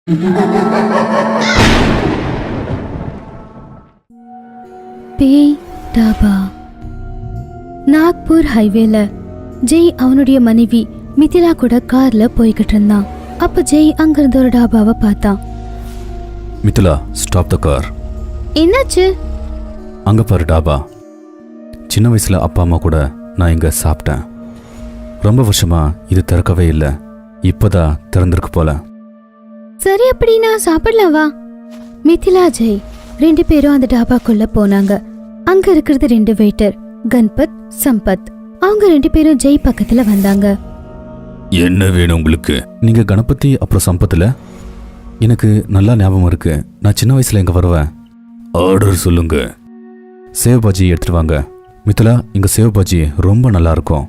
பேய் டாபா. நாக்பூர் ஹைவேல ஜெய் அவனுடைய மனைவி மிதிலா கூட கார்ல போய்கிட்டு இருந்தான். அப்ப ஜெய் அங்கிருந்து ஒரு டாபாவை பார்த்தான். Mithila, stop the car. என்னாச்சு? அங்க பாரு டாபா. சின்ன வயசுல அப்பா அம்மா கூட நான் இங்க சாப்பிட்டேன். ரொம்ப வருஷமா இது திறக்கவே இல்லை. இப்பதான் திறந்திருக்கு போல. சரி, அப்படின்னா சாப்பிடலாம் வா. மிதிலா ஜெய் 2 பேரும் அந்த டாபாக்குள்ள போனாங்க. அங்க இருக்கிறது 2 வெயிட்டர், கன்பத், சம்பத். அவங்க 2 பேரும் ஜெய் பக்கத்துல வந்தாங்க. என்ன வேணும் உங்களுக்கு? நீங்க கணபதி அப்புறம் சம்பத்துல? எனக்கு நல்லா ஞாபகம் இருக்கு. நான் சின்ன வயசுல எங்க வருவேன். ஆர்டர் சொல்லுங்க. சேவ் பாஜி எடுத்துட்டு வாங்க. மிதிலா, இங்க சேவ் பாஜி ரொம்ப நல்லா இருக்கும்.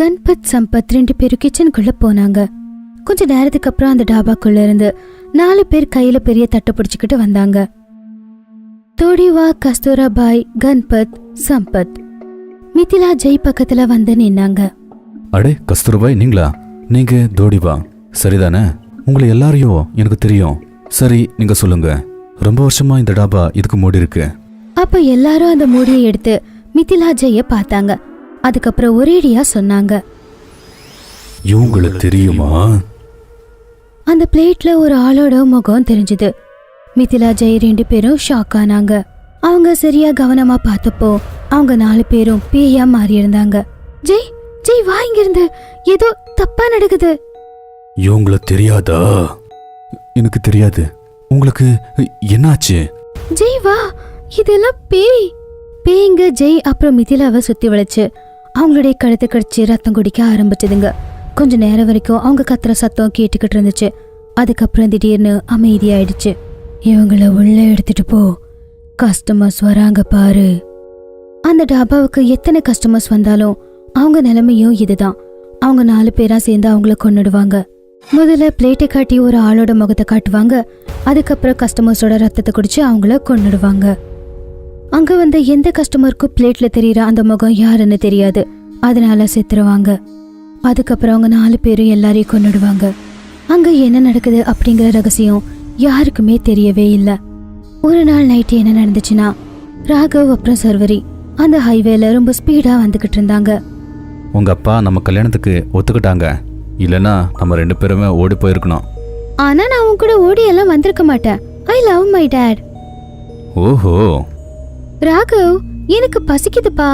கன்பத், சம்பத் 2 பேரும் கிச்சனுக்குள்ள போனாங்க. கொஞ்ச நேரத்துக்கு அப்புறம் அந்த டாபாக்குள்ள இருந்து 4 பேர் கையில பெரிய தட்டை பிடிச்சுக்கிட்டு வந்தாங்க. தோடிவா, கஸ்தூராபாய், கன்பத், சம்பத். மிதிலா ஜெய் பக்கத்துல வந்து நின்னாங்க. அடே கஸ்தூர்பாய், நீங்களா? நீங்க தோடிவா சரிதானே? உங்களை எல்லாரையும் எனக்கு தெரியும். சரி, நீங்க சொல்லுங்க. ரொம்ப வருஷமா இந்த டாபா இதுக்கு மூடி இருக்கு. அப்ப எல்லாரும் அந்த மூடியை எடுத்து மிதிலா ஜெய பார்த்தாங்க. அதுக்கப்புறம் ஒரேடியா சொன்னாங்க, இவங்களுக்கு தெரியுமா? அந்த பிளேட்ல ஒரு ஆளோட முகம் தெரிஞ்சது. மிதிலா ஜெய் 2 பேரும் ஷாக் ஆனாங்க. அவங்க சரியா கவனமா பார்த்தப்போ அவங்க 4 பேரும் பேயா மாறி இருந்தாங்க. ஜெய், ஜெய் வா இங்கிருந்து, ஏதோ தப்பா நடக்குது. இவங்கள தெரியாதா? எனக்கு தெரியாது. உங்களுக்கு என்னாச்சு? ஜெய் வா, இதெல்லாம் பேய். பேய்ங்க ஜெய் அப்புறம் மிதிலாவை சுத்தி வளைச்சு அவங்களுடைய கழுத்தை கடிச்சு ரத்தம் குடிக்க ஆரம்பிச்சதுங்க. கொஞ்ச நேரம் வரைக்கும் அவங்க கத்துற சத்தம் கேட்டுக்கிட்டு இருந்துச்சு. அதுக்கப்புறம் திடீர்னு அமைதியாயிடுச்சு. இவங்கள உள்ள எடுத்துட்டு போ, கஸ்டமர்ஸ் வராங்க பாரு. அந்த டாபாவுக்கு எத்தனை கஸ்டமர்ஸ் வந்தாலும் அவங்க நிலைமையும் இதுதான். அவங்க 4 பேரா சேர்ந்து அவங்கள கொன்னுடுவாங்க. முதல்ல பிளேட்டை காட்டி ஒரு ஆளோட முகத்தை காட்டுவாங்க. அதுக்கப்புறம் கஸ்டமர்ஸோட ரத்தத்தை குடிச்சு அவங்கள கொன்னுடுவாங்க. அங்க வந்த எந்த கஸ்டமருக்கும் பிளேட்ல தெரியற அந்த முகம் யாருன்னு தெரியாது. அதனால செத்துருவாங்க. அதுக்கப்புறம் அவங்க 4 பேரும் எல்லாரையும் கொன்னுடுவாங்க. அங்க என்ன நடக்குது அப்படிங்கிற ரகசியம் யாருக்குமே தெரியவே இல்லை. ஒரு நாள் நைட்டு என்ன நடந்துச்சுன்னா, ராகவ் அப்புறம் சர்வரி அந்த ஹைவேல ரொம்ப ஸ்பீடா வந்துகிட்டு இருந்தாங்க. உங்க அப்பா நம்ம கல்யாணத்துக்கு ஒத்துக்கிட்டாங்க. இல்லனா நம்ம 2 பேருமே ஓடி போயிருக்கணும். ஆனா நான் உன் கூட ஓடி எல்லாம் வந்திருக்க மாட்டேன். I love my dot. ஓஹோ. ராகவ், எனக்கு பசிக்குதுப்பா.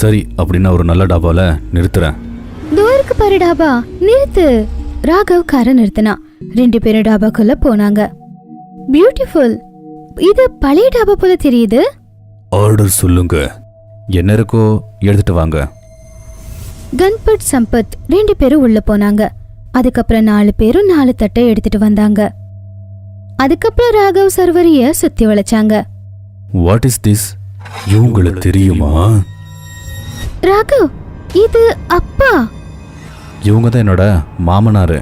சரி, அப்படின்னா ஒரு நல்ல டாபால நிறுத்துறேன். தூருக்கு பாரு டாபா, நிறுத்து. ராகவ் காரை நிறுத்தினா 2 பேரும் டாபாக்குள்ள போனாங்க. பியூட்டிஃபுல். இது பழைய டாபா போல தெரியுது. ஆர்டர் சொல்லுங்க. என்ன இருக்கோ எடுத்துட்டு வாங்க. கன்பத், சம்பத் 2 பேரும் உள்ள போனாங்க. அதுக்கப்புறம் 4 பேரும் 4 தட்டை எடுத்துட்டு வந்தாங்க. அதுக்கப்புறம் ராகவ் சர்வரிய சுத்தி வளைச்சாங்க. What is this? இவங்களுக்கு தெரியுமா? ராகவ், இது அப்பா. இவங்க தான் என்னோட மாமனாரு.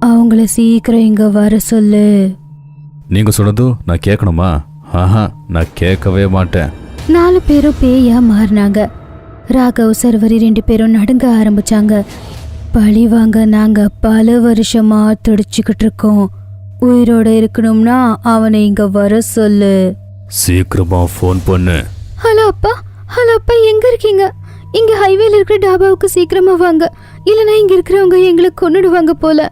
அவங்கள சீக்கிரம் இங்க வர சொல்லு. நீங்க சொன்னதும் நான் கேட்கணுமா? ஆஹா, நான் கேட்கவே மாட்டேன். 4 பேரும் பேயா மாறினாங்க. ராகவ், சர்வரி 2 பேரும் நடுங்க ஆரம்பிச்சாங்க. பழி வாங்க நாங்க பல வருஷமா துடிச்சுக்கிட்டு இருக்கோம். உயிரோட இருக்கணும்னா அவனை இங்க வர சொல்லு. சீக்கிரமா ஃபோன் பண்ணு. ஹலோ அப்பா, ஹலோ அப்பா, எங்க இருக்கீங்க? இங்க ஹைவேல இருக்கிற டாபாவுக்கு சீக்கிரமா வாங்க, இல்லனா இங்க இருக்கிறவங்க எங்களை கொன்னுடுவாங்க போல.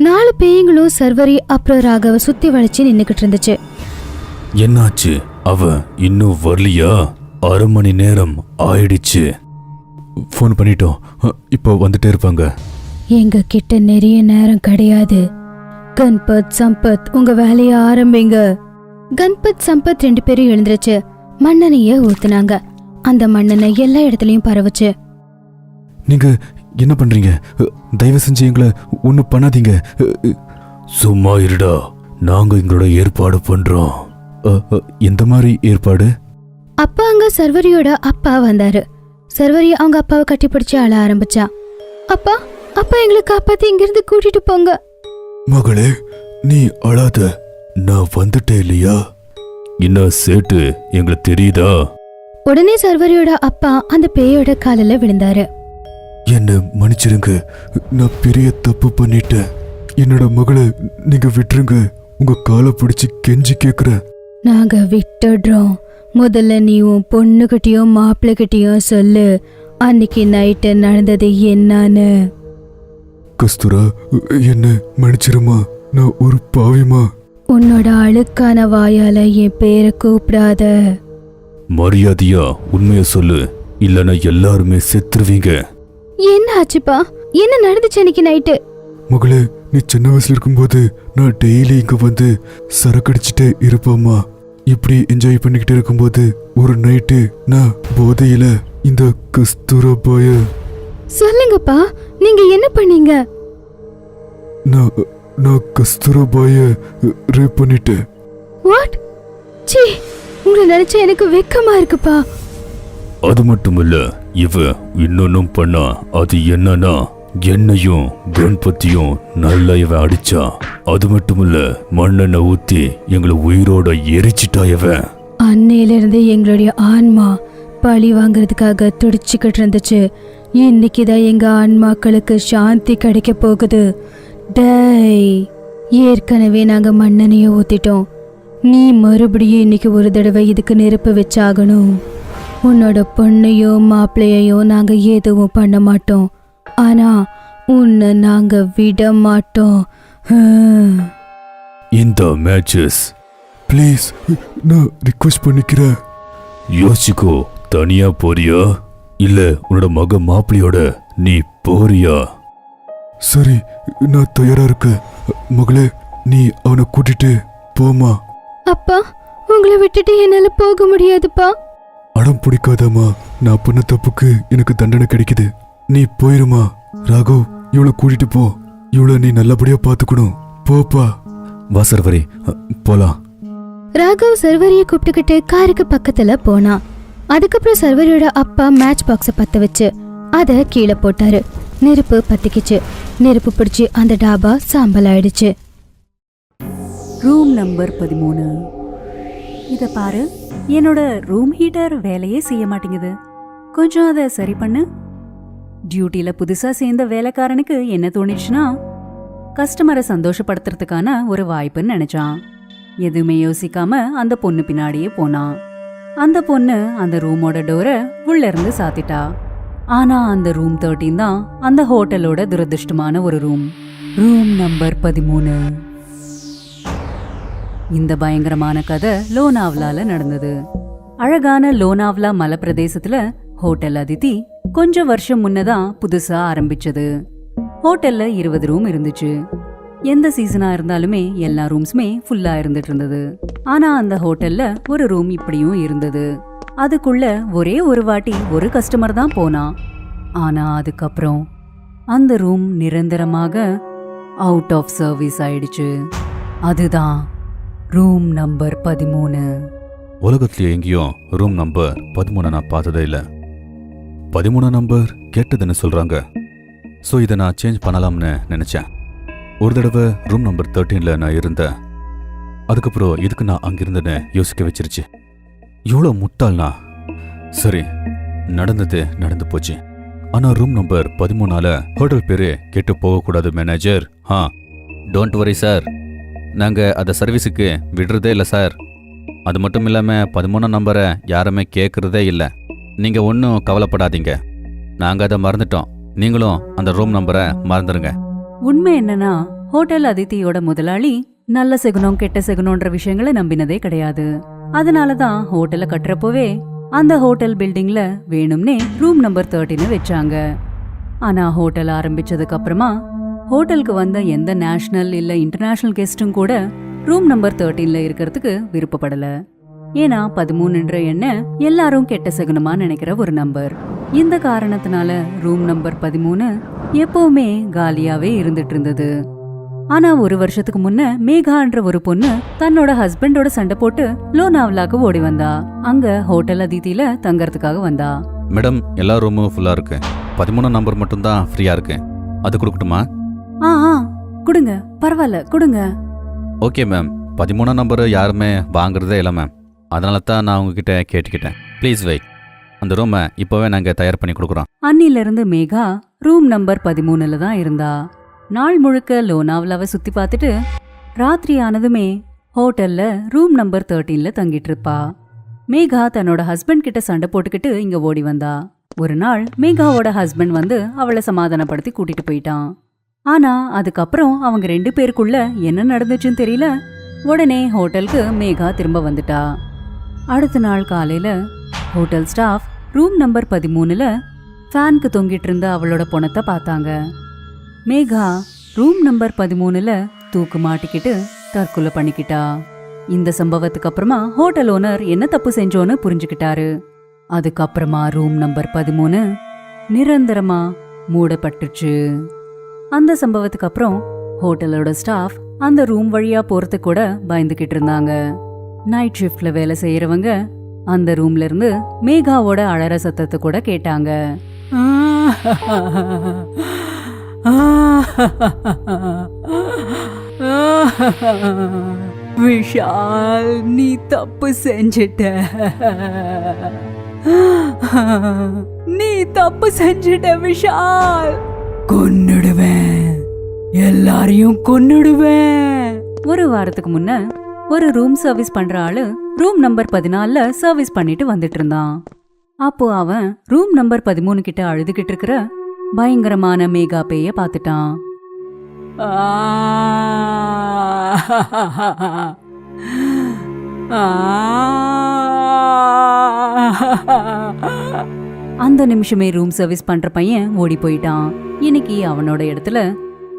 4 பேய்களும் சர்வரி அப்புறம் ராகவ சுத்தி வளைச்சு நின்னுக்கிட்டு இருந்துச்சு. என்னாச்சு? அவ இன்னும் வரலையா? 1/2 மணி நேரம் ஆயிடுச்சு. ஃபோன் பண்ணிட்டோம், இப்போ வந்துட்டே இருப்பாங்க. எங்க கிட்ட நிறைய நேரம் கிடையாது. கன்பத், சம்பத், உங்க வேலைய ஆரம்பிங்க. கன்பத், சம்பத் 2 பேரும் எழுந்துருச்சு. மண்ணெண்ணைய ஊத்துனாங்க. அந்த மண்ணெண்ணை எல்லா இடத்துலயும் பரவுச்சு. நீங்க என்ன பண்றீங்க? தயவு செஞ்சு எங்களை ஒன்னும் பண்ணாதீங்க. சும்மா இருடா, நாங்க எங்களோட ஏற்பாடு பண்றோம். எந்த மாதிரி ஏற்பாடு? அப்பா அங்க சர்வரியோட அப்பா வந்தாரு. சர்வரி அவங்க அப்பாவை கட்டி பிடிச்சு அழ ஆரம்பிச்சா. அப்பா, அப்பா எங்களை காப்பாத்தி இங்கிருந்து கூட்டிட்டு போங்க. மகளே, நீ அழாத. நான் வந்துட்டேன் இல்லையா? என்ன சேட்டு எங்களுக்கு தெரியுதா? உடனே சர்வரியோட அப்பா அந்த பேயோட காலில விழுந்தாரு. என்ன மன்னிச்சிருங்க, நான் பெரிய தப்பு பண்ணிட்டேன். என்னோட மகளை நீங்க விட்டுருங்க. உங்க காலை பிடிச்சு கெஞ்சி கேக்குறேன். நாங்க விட்டுடுறோம். முதல்ல நீ உன் பொண்ணுகிட்டயும் மாப்பிள்ளைகிட்டயும் சொல்லு, அன்னைக்கு நைட்டு நடந்தது என்னன்னு. கஸ்தூரா, என்ன மன்னிச்சிருமா. நான் ஒரு பாவிமா. உன்னோட அழுக்கான வாயால என் பேரை கூப்பிடாத. மரியாதையா உண்மைய சொல்லு, இல்லைன்னா எல்லாருமே செத்துருவீங்க. என்ன ஆச்சுப்பா? என்ன நடந்துச்சு அன்னைக்கு நைட்டு? மகளே, நீ சின்ன வயசுல இருக்கும்போது நான் டெய்லி இங்க வந்து சரக்கடிச்சிட்டே இருப்பேம்மா. இப்படி என்ஜாய் பண்ணிக்கிட்டு இருக்கும்போது ஒரு நைட்டு நான் போதையில இந்த கஸ்தூரா பாய சொல்லுங்கப்பா, நீங்க என்ன பண்ணீங்க? நான் கஸ்தூரா பாய ரேப் பண்ணிட்டேன். வாட்? சீ, உங்களை நினைச்சா எனக்கு வெக்கமா இருக்குப்பா. அது மட்டும் இல்ல, இவ இன்னொன்னும் பண்ணா. அது என்னன்னா, என்னையும் கணபதியும் நல்லா இவ அடிச்சா. அது மட்டும் இல்ல, மண்ணெண்ணெய் ஊத்தி எங்களை உயிரோட எரிச்சிட்டா இவ. அன்னையில இருந்து எங்களுடைய ஆன்மா பழி வாங்குறதுக்காக துடிச்சுக்கிட்டு இருந்துச்சு. இன்னைக்குதான் எங்க ஆன்மாக்களுக்கு சாந்தி கிடைக்க போகுது. டேய், ஏற்கனவே நாங்க மண்ணெண்ணைய ஊத்திட்டோம். நீ மறுபடியும் இன்னைக்கு ஒரு தடவை இதுக்கு நெருப்பு வச்சாகணும். உன்னோட பொண்ணையோ மாப்பிள்ளையோ நாங்க எதுவும் பண்ண மாட்டோம். ஆனா உன்னை நாங்க விட மாட்டோம். இந்த மேட்சஸ் ப்ளீஸ், நான் ரிக்வெஸ்ட் பண்ணிக்கிறேன். யோசிக்கோ. தனியா போறியா இல்ல உன்னோட மக மாப்பிள்ளையோட நீ போறியா? சரி, நான் தயாரா இருக்கேன். மகளே, நீ அவனை கூட்டிட்டு போமா. அப்பா, உங்களை விட்டுட்டு என்னால போக முடியாதுப்பா. அடம் பிடிக்காதம்மா. நான் பண்ண தப்புக்கு எனக்கு தண்டனை கிடைக்குது. நீ போயிருமா. ராகவ், இவளை கூட்டிட்டு போ. இவளை நீ நல்லபடியா பாத்துக்கணும். போப்பா. வா சர்வரி, போலாம். ராகவ் சர்வரிய கூப்பிட்டுக்கிட்டு காருக்கு பக்கத்துல போனான். அதுக்கப்புறம் சர்வரியோட அப்பா மேட்ச் பாக்ஸ பத்த வச்சு அத கீழே போட்டாரு. நெருப்பு பத்திக்கிச்சு. நெருப்பு பிடிச்சு அந்த டாபா சாம்பல் ஆயிடுச்சு. Room number 13. இதை பாரு, என்னோட ரூம் ஹீட்டர் வேலையே செய்ய மாட்டேங்குது. கொஞ்சம் அதை சரி பண்ணு. டியூட்டியில புதுசா சேர்ந்த வேலைக்காரனுக்கு என்ன தோணிச்சுன்னா, கஸ்டமரை சந்தோஷப்படுத்துறதுக்கான ஒரு வாய்ப்புன்னு நினைச்சான். எதுவுமே யோசிக்காம அந்த பொண்ணு பின்னாடியே போனான். அந்த பொண்ணு அந்த ரூமோட டோரை உள்ள இருந்து சாத்திட்டா. ஆனா அந்த ரூம் 13 தான் அந்த ஹோட்டலோட துரதிருஷ்டமான ஒரு ரூம். Room number 13. இந்த பயங்கரமான கதை லோனாவ்லால நடந்தது. அழகான லோனாவ்லா மலை பிரதேசத்துல ஹோட்டல் அதித்தி கொஞ்சம் வருஷம் முன்னதான் புதுசா ஆரம்பிச்சது. ஹோட்டல்ல 20 ரூம் இருந்துச்சு. எந்த சீசனா இருந்தாலுமே எல்லா ரூம்ஸுமே ஃபுல்லா இருந்துட்டு இருந்தது. ஆனா அந்த ஹோட்டல்ல ஒரு ரூம் இப்படியும் இருந்தது. அதுக்குள்ள ஒரே ஒரு வாட்டி ஒரு கஸ்டமர் தான் போனான். ஆனா அதுக்கப்புறம் அந்த ரூம் நிரந்தரமாக அவுட் ஆஃப் சர்வீஸ் ஆயிடுச்சு. அதுதான் ரூம் நம்பர் 13. உலகத்துல எங்கேயும் ரூம் நம்பர் 13 நான் பார்த்ததே இல்லை. 13 நம்பர் கெட்டதுன்னு சொல்றாங்க. ஸோ இதை நான் சேஞ்ச் பண்ணலாம்னு நினைச்சேன். ஒரு தடவை ரூம் நம்பர் 13ல நான் இருந்தேன். அதுக்கப்புறம் எதுக்கு நான் அங்கிருந்தேன்னு யோசிக்க வச்சிருச்சு. எவ்வளோ முட்டாள்னா. சரி, நடந்தது நடந்து போச்சு. ஆனா ரூம் நம்பர் 13ஆல ஹோட்டல் பேரு கெட்டு போகக்கூடாது மேனேஜர். டோன்ட் வரி சார், நாங்கள் அதை சர்வீஸுக்கு விடுறதே இல்லை சார். அது மட்டும் இல்லாமல் 13 நம்பரை யாருமே கேட்குறதே இல்லை. நீங்கள் ஒன்றும் கவலைப்படாதீங்க, நாங்கள் அதை மறந்துட்டோம். நீங்களும் அந்த ரூம் நம்பரை மறந்துடுங்க. உண்மை என்னன்னா, ஹோட்டல் அதித்தியோட முதலாளி நல்ல செகுனம் கெட்ட செகுனம்ன்ற விஷயங்களை நம்பினதே கிடையாது. அதனாலதான் ஹோட்டலை கட்டுறப்போவே அந்த ஹோட்டல் பில்டிங்ல வேணும்னே ரூம் நம்பர் 13 வச்சாங்க. ஆனா ஹோட்டல் ஆரம்பிச்சதுக்கு அப்புறமா ஹோட்டலுக்கு வந்த எந்த நேஷனல் இல்ல இன்டர்நேஷனல் கெஸ்டும் கூட ரூம் நம்பர் 13ல இருக்கிறதுக்கு விருப்பப்படல. ஏன்னா 13ன்ற எண்ணெய் எல்லாரும் கெட்ட சகுனமா நினைக்கிற ஒரு நம்பர். இந்த காரணத்தினால ரூம் நம்பர் 13 எப்பவுமே காலியாவே இருந்துட்டு இருந்தது. ஆனா ஒரு வருஷத்துக்கு முன்ன மேகான்ற ஒரு பொண்ணு தன்னோட ஹஸ்பண்டோட சண்டை போட்டு லோனாவ்லாக்கு ஓடி வந்தா. அங்க ஹோட்டல் அதித்தியில தங்கறதுக்காக வந்தா. மேடம், எல்லா ரூமும் ஃபுல்லா இருக்கு. 13 நம்பர் மட்டும் தான் ஃப்ரீயா இருக்கு. அது கொடுக்கட்டுமா? கொடுங்க, பரவாயில்ல, கொடுங்க. Okay ma'am. 13 நம்பர் யாருமே வாங்குறதே இல்லை மேம். அதனால தான் நான் உங்ககிட்ட கேட்டுக்கிட்டேன். Please wait. அந்த ரூமை இப்போவே நாங்கள் தயார் பண்ணி கொடுக்குறோம். அன்னில இருந்து மேகா ரூம் நம்பர் 13ல தான் இருந்தா. நாள் முழுக்க லோனாவலாவை சுத்தி பார்த்துட்டு ராத்திரி ஆனதுமே ஹோட்டல்ல ரூம் நம்பர் 13ல தங்கிட்டு இருப்பா. மேகா தன்னோட ஹஸ்பண்ட் கிட்ட சண்டை போட்டுக்கிட்டு இங்க ஓடி வந்தா. ஒரு நாள் மேகாவோட ஹஸ்பண்ட் வந்து அவளை சமாதானப்படுத்தி கூட்டிட்டு போயிட்டான். ஆனா அதுக்கப்புறம் அவங்க 2 பேருக்குள்ள என்ன நடந்துச்சுன்னு தெரியல. உடனே ஹோட்டலுக்கு மேகா திரும்ப வந்துட்டா. அடுத்த நாள் காலையில ஹோட்டல் ஸ்டாஃப் ரூம் நம்பர் 13ல ஃபேனுக்கு தொங்கிட்டு இருந்த அவளோட பொணத்தை பார்த்தாங்க. மேகா ரூம் நம்பர் 13ல தூக்கு மாட்டிக்கிட்டு தற்கொலை பண்ணிக்கிட்டா. இந்த சம்பவத்துக்கு அப்புறமா ஹோட்டல் ஓனர் என்ன தப்பு செஞ்சோன்னு புரிஞ்சுக்கிட்டாரு. அதுக்கப்புறமா ரூம் நம்பர் 13 நிரந்தரமா மூடப்பட்டுச்சு. அந்த சம்பவத்துக்கு அப்புறம் ஹோட்டலோட ஸ்டாஃப் அந்த ரூம் வழியா போறதுக்கு கூட பயந்துகிட்டு இருந்தாங்க. நைட் ஷிஃப்ட்ல வேலை செய்யறவங்க அந்த ரூம்ல இருந்து மேகாவோட அழற சத்தத்தை கூட கேட்டாங்க. விஷால், நீ தப்பு செஞ்சிட்ட. நீ தப்பு செஞ்சிட்ட விஷால். கொன்னுடுவேன், எல்லாரையும் கொன்னுடுவேன். ஒரு வாரத்துக்கு முன்ன ஒரு ரூம் சர்வீஸ் பண்ற ஆளு ரூம் நம்பர் 14ல சர்வீஸ் பண்ணிட்டு வந்துட்டு இருந்தான். அப்போ அவன் ரூம் நம்பர் 13 கிட்ட அழுதுகிட்டு இருக்கிற பயங்கரமான மேகா பேய பார்த்துட்டான். அந்த நிமிஷமே ரூம் சர்வீஸ் பண்ற பையன் ஓடி போயிட்டான். இன்னைக்கு அவனோட இடத்துல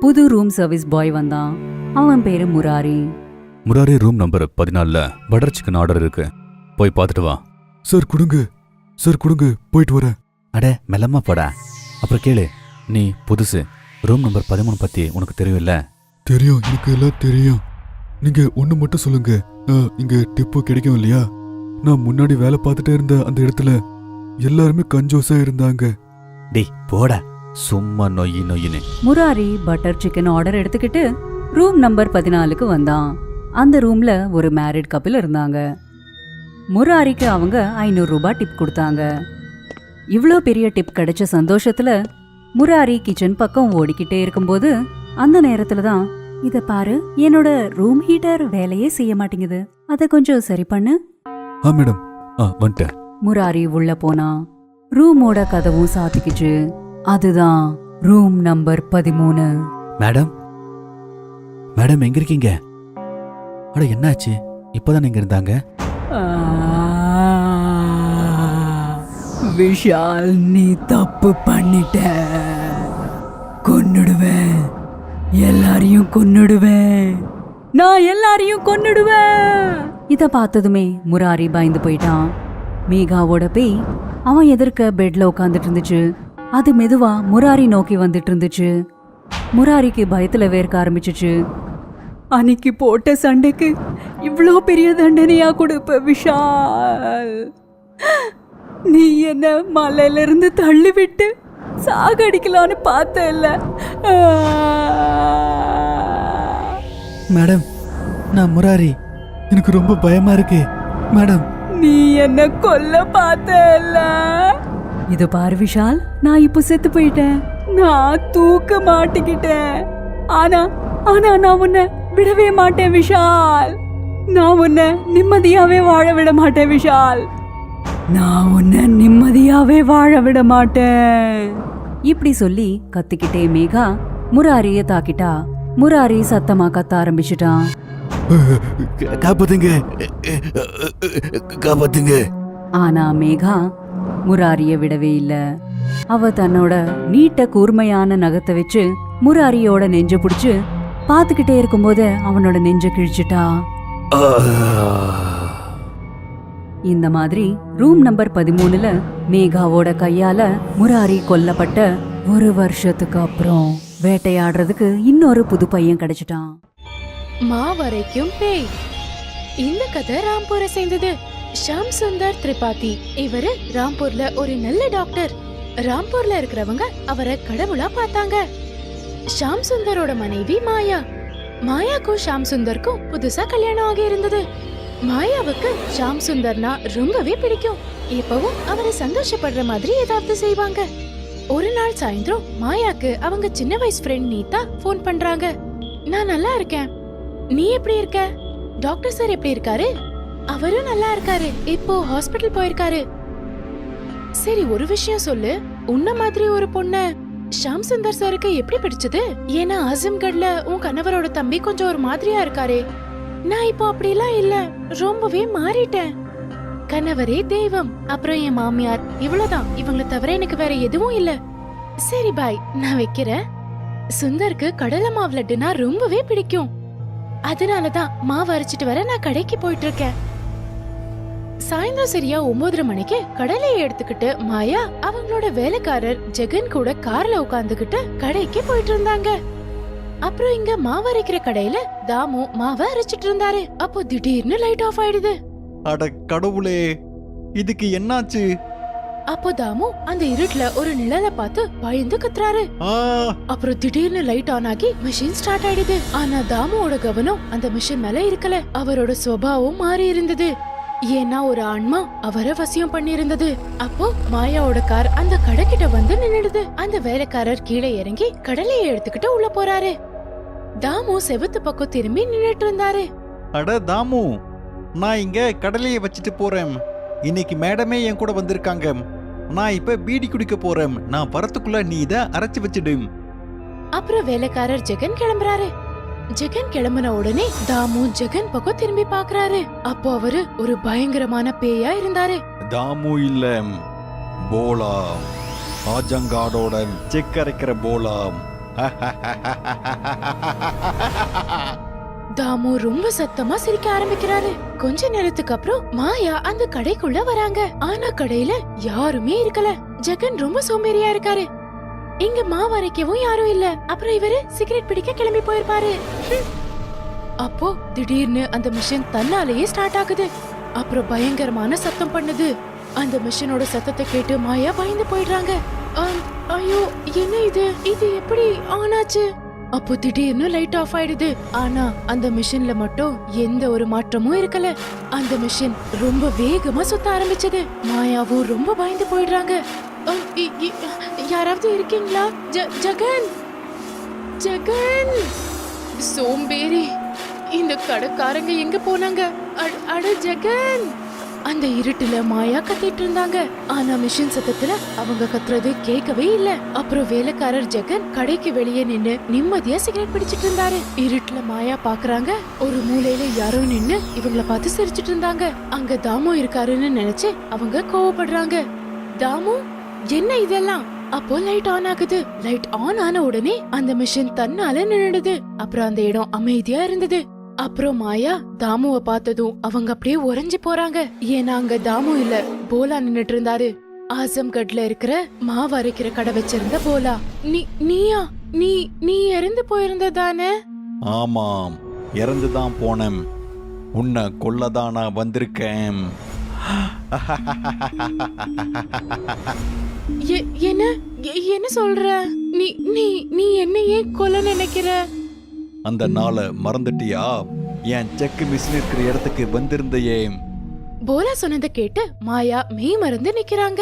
புது ரூம் சர்வீஸ் பாய் வந்தான். அவன் பேரு முராரி. முராரி, ரூம் நம்பர் 14ல பட்டர் சிக்கன் ஆர்டர் இருக்கு, போய் பார்த்துட்டு வா. சார் கொடுங்க, சார் கொடுங்க, போயிட்டு வரேன். அட மெல்லமா போடா. அப்புறம் கேளு, நீ புதுசு, ரூம் நம்பர் 13 பத்தி உனக்கு தெரியும்ல? தெரியும், எனக்கு எல்லாம் தெரியும். நீங்க ஒண்ணு மட்டும் சொல்லுங்க, இங்க டிப்பு கிடைக்கும் இல்லையா? நான் முன்னாடி வேலை பார்த்துட்டே இருந்த அந்த இடத்துல எல்லாருமே கஞ்சோசா இருந்தாங்க. டேய் போடா, சும்மா நொய்யின்னு. முராரி பட்டர் சிக்கன் ஆர்டர் எடுத்துக்கிட்டு ரூம் நம்பர் 14க்கு வந்தான். அந்த ரூம்ல ஒரு மேரிட் கப்பிள் இருந்தாங்க. முராரிக்கு அவங்க 500 ரூபாய் டிப் கொடுத்தாங்க. இவ்ளோ பெரிய டிப் கிடைச்ச சந்தோஷத்துல முராரி கிச்சன் பக்கம் ஓடிக்கிட்டே இருக்கும்போது அந்த நேரத்துல தான், இத பாரு, என்னோட ரூம் ஹீட்டர் வேலையே செய்ய மாட்டேங்குது, அத கொஞ்சம் சரி பண்ணு. மேடம், வந்துட்டேன். முராரி உள்ள போனா ரூமோட கதவும் சாத்திக்கிச்சு. அதுதான் ரூம் நம்பர் 13. மேடம், மேடம் எங்க இருக்கீங்க? அட என்னாச்சு, இப்பதான் இங்க இருந்தாங்க? விஷால், நீ தப்பு பண்ணிட்ட. கொன்னுடுவேன், எல்லாரையும் கொன்னுடுவேன், நான் எல்லாரையும் கொன்னுடுவேன். இத பார்த்ததுமே முராரி பயந்து போயிட்டான். மேகாவோட பேய் அவன் எதிர்க்க பெட்ல உட்காந்துட்டு இருந்துச்சு. அது மெதுவா முராரி நோக்கி வந்துட்டு இருந்துச்சு. முராரிக்கு பயத்துல வேர்க்க ஆரம்பிச்சிச்சு. அன்னைக்கு போட்ட சண்டைக்கு இவ்ளோ பெரிய தண்டனையா கொடுப்ப விஷால்? நீ என்ன மலையில இருந்து தள்ளி விட்டு சாகடிக்கலான்னு பார்த்த இல்ல? மேடம், நான் முராரி, எனக்கு ரொம்ப பயமா இருக்கு மேடம். நீ என்ன கொல்ல பார்த்த இல்ல? இது பாரு விஷால், நான் இப்ப செத்து போயிட்டேன், நான் தூக்க மாட்டிக்கிட்டேன். ஆனா ஆனா நான் உன்னை விடவே மாட்டேன் விஷால். நான் உன்னை நிம்மதியாவே வாழ விட மாட்டேன் விஷால். நான் உன்னை நிம்மதியாவே வாழ விட மாட்டேன். இப்படி சொல்லி கத்திக்கிட்டே மேகா முராரிய தாக்கிட்டா. முராரி சத்தமா கத்த ஆரம்பிச்சிட்டான். காப்பாத்துங்க, காப்பாத்துங்க. ஆனா மேகா முராரிய விடவே இல்ல. அவ தன்னோட நீட்ட கூர்மையான நகத்தை வச்சு முராரியோட நெஞ்ச புடிச்சு பாத்துக்கிட்டே இருக்கும்போது அவனோட நெஞ்ச கிழிச்சிட்டா. இந்த மாதிரி ரூம் நம்பர் 13ல மேகாவோட கையால முராரி கொல்லப்பட்ட ஒரு வருஷத்துக்கு அப்புறம் வேட்டையாடுறதுக்கு இன்னொரு புது பையன் கிடைச்சிட்டான். வரைக்கும் பேய். இந்த கதை ராம்பூரை சேர்ந்தது. ஷாம் சுந்தர் திரிபாதி. இவரு ராம்பூர்ல ஒரு நல்ல டாக்டர். ராம்பூர்ல இருக்கிறவங்க அவரை கடவுளா பார்த்தாங்க. ஷாம் சுந்தரோட மனைவி மாயா. மாயாக்கும் ஷாம் சுந்தருக்கும் புதுசா கல்யாணம் ஆகி இருந்தது. மாயாவுக்கு ஷாம் சுந்தர்னா ரொம்பவே பிடிக்கும். எப்பவும் அவரை சந்தோஷப்படுற மாதிரி ஏதாவது செய்வாங்க. ஒரு நாள் சாயந்தரம் மாயாக்கு அவங்க சின்ன வயசு ஃப்ரெண்ட் நீதா ஃபோன் பண்றாங்க. நான் நல்லா இருக்கேன், நீ எப்படி இருக்க? டாக்டர் சார் எப்படி இருக்காரு? அவரும் நல்லா இருக்காரு, இப்போ ஹாஸ்பிடல் போயிருக்காரு. சரி, ஒரு விஷயம் சொல்லு, உன்ன மாதிரி ஒரு பொண்ண ஷாம் சுந்தர் சாருக்கு எப்படி பிடிச்சது? ஏன்னா ஆசம்கட்ல உன் கணவரோட தம்பி கொஞ்சம் ஒரு மாதிரியா இருக்காரே. நான் இப்போ அப்படிலாம் இல்ல, ரொம்பவே மாறிட்டேன். கணவரே தெய்வம், அப்புறம் என் மாமியார், இவ்வளவுதான். இவங்கள தவிர எனக்கு வேற எதுவும் இல்ல. சரி பாய், நான் வைக்கிறேன். சுந்தருக்கு கடலை மாவு லட்டுனா ரொம்பவே பிடிக்கும், அதனாலதான் மாவு அரைச்சிட்டு வர நான் கடைக்கு போயிட்டு இருக்கேன். சாயந்தரம் சரியா 9:30 மணிக்கு கடலையை எடுத்துக்கிட்டு மாயா அவங்களோட வேலைக்காரர் ஜெகன் கூட கார்ல உட்காந்துக்கிட்டு கடைக்கு போயிட்டு இருந்தாங்க. அப்புறம் இங்க மாவு அரைக்கிற கடையில தாமு மாவை அரைச்சிட்டு இருந்தாரு. அப்போ திடீர்னு லைட் ஆஃப் ஆயிடுது. அட கடவுளே, இதுக்கு என்னாச்சு? அப்போ தாமு அந்த இருட்டுல ஒரு நிழலை பார்த்து பயந்து கத்துறாரு. அப்புறம் திடீர்னு லைட் ஆன் ஆகி மிஷின் ஸ்டார்ட் ஆயிடுது. ஆனா தாமுவோட கவனம் அந்த மிஷின் மேல இருக்கல. அவரோட சுபாவம் மாறி இருந்தது. ஏன்னா ஒரு ஆன்மா அவரை வசியம் பண்ணி இருந்தது. அப்போ மாயாவோட கார் அந்த கடை கிட்ட வந்து நின்னுடுது. அந்த வேலைக்காரர் கீழே இறங்கி கடலையை எடுத்துக்கிட்டு உள்ள போறாரு. தாமு செவுத்து பக்கம் திரும்பி நின்னுட்டு இருந்தாரு. அட தாமு, நான் இங்க கடலையை வச்சுட்டு போறேன். இன்னைக்கு மேடமே என் கூட வந்திருக்காங்க. நான் இப்ப பீடி குடிக்க போறேன். நான் வரத்துக்குள்ள நீ இத அரைச்சு வச்சிடு. அப்புறம் வேலைக்காரர் ஜெகன் கிளம்புறாரு. ஜெகன் கிளம்புன உடனே தாமு ஜெகன் பக்கம் திரும்பி பாக்குறாரு. அப்போ அவரு ஒரு பயங்கரமான பேயா இருந்தாரு. தாமு இல்ல, போலா, ஆஜங்காடோட செக் அரைக்கிற போலா. தாமு ரொம்ப சத்தமா சிரிக்க ஆரம்பிக்கிறாரு. கொஞ்ச நேரத்துக்கு அப்புறம் மாயா அந்த கடைக்குள்ள வராங்க. ஆனா கடையில யாருமே இருக்கல. ஜெகன் ரொம்ப சோம்பேறியா இருக்காரு. இங்க மாவு அரைக்கவும் யாரும் இல்ல. அப்புறம் இவரு சிகரெட் பிடிக்க கிளம்பி போயிருப்பாரு. அப்போ திடீர்னு அந்த மிஷின் தன்னாலேயே ஸ்டார்ட் ஆகுது. அப்புறம் பயங்கரமான சத்தம் பண்ணுது. அந்த மிஷினோட சத்தத்தை கேட்டு மாயா பயந்து போயிடுறாங்க. ஐயோ, என்ன இது? இது எப்படி ஆனாச்சு? அப்போ திடீர்னு லைட் ஆஃப் ஆயிடுது. ஆனா அந்த மிஷின்ல மட்டும் எந்த ஒரு மாற்றமும் இருக்கல. அந்த மிஷின் ரொம்ப வேகமா சுத்த ஆரம்பிச்சது. மாயாவும் ரொம்ப பயந்து போயிடுறாங்க. யாராவது இருக்கீங்களா? ஜெகன், ஜெகன், சோம்பேறி, இந்த கடைக்காரங்க எங்க போனாங்க? அட ஜெகன்! அந்த இருட்டுல மாயா கத்திட்டு இருந்தாங்க. ஆனா மிஷின் சத்தத்துல அவங்க கத்துறது கேட்கவே இல்ல. அப்புறம் வேலைக்காரர் ஜெகன் கடைக்கு வெளியே நின்னு நிம்மதியா சிகரெட் பிடிச்சிட்டு இருந்தாரு. இருட்டுல மாயா பாக்குறாங்க, ஒரு மூலையில யாரோ நின்னு இவங்கள பார்த்து சிரிச்சிட்டு இருந்தாங்க. அங்க தாமு இருக்காருன்னு நினைச்சு அவங்க கோவப்படுறாங்க. தாமு, என்ன இதெல்லாம்? அப்போ லைட் ஆன் ஆகுது. லைட் ஆன் ஆன உடனே அந்த மிஷின் தன்னால நின்னுடுது. அப்புறம் அந்த இடம் அமைதியா இருந்தது. அப்புறம் மாயா தாமுவை பார்த்ததும் அவங்க அப்படியே உறைஞ்சு போறாங்க. ஏன்னா அங்க தாமு இல்ல, போலா நின்னுட்டு இருந்தாரு. ஆசம்கட்ல இருக்கிற மாவு அரைக்கிற கடை வச்சிருந்த போலா. நீயா? நீ இறந்து போயிருந்ததானே? ஆமாம், இறந்துதான் போனேன். உன்னை கொல்லதான் நான் வந்திருக்கேன். என்ன சொல்ற? நீ என்னையே கொல்ல நினைக்கிற? அந்த நாளை மறந்துட்டியா? என் செக் மிஷின் இருக்கிற இடத்துக்கு வந்திருந்தையே. போலா சொன்னதை கேட்டு மாயா மெய் மறந்து நிக்கிறாங்க.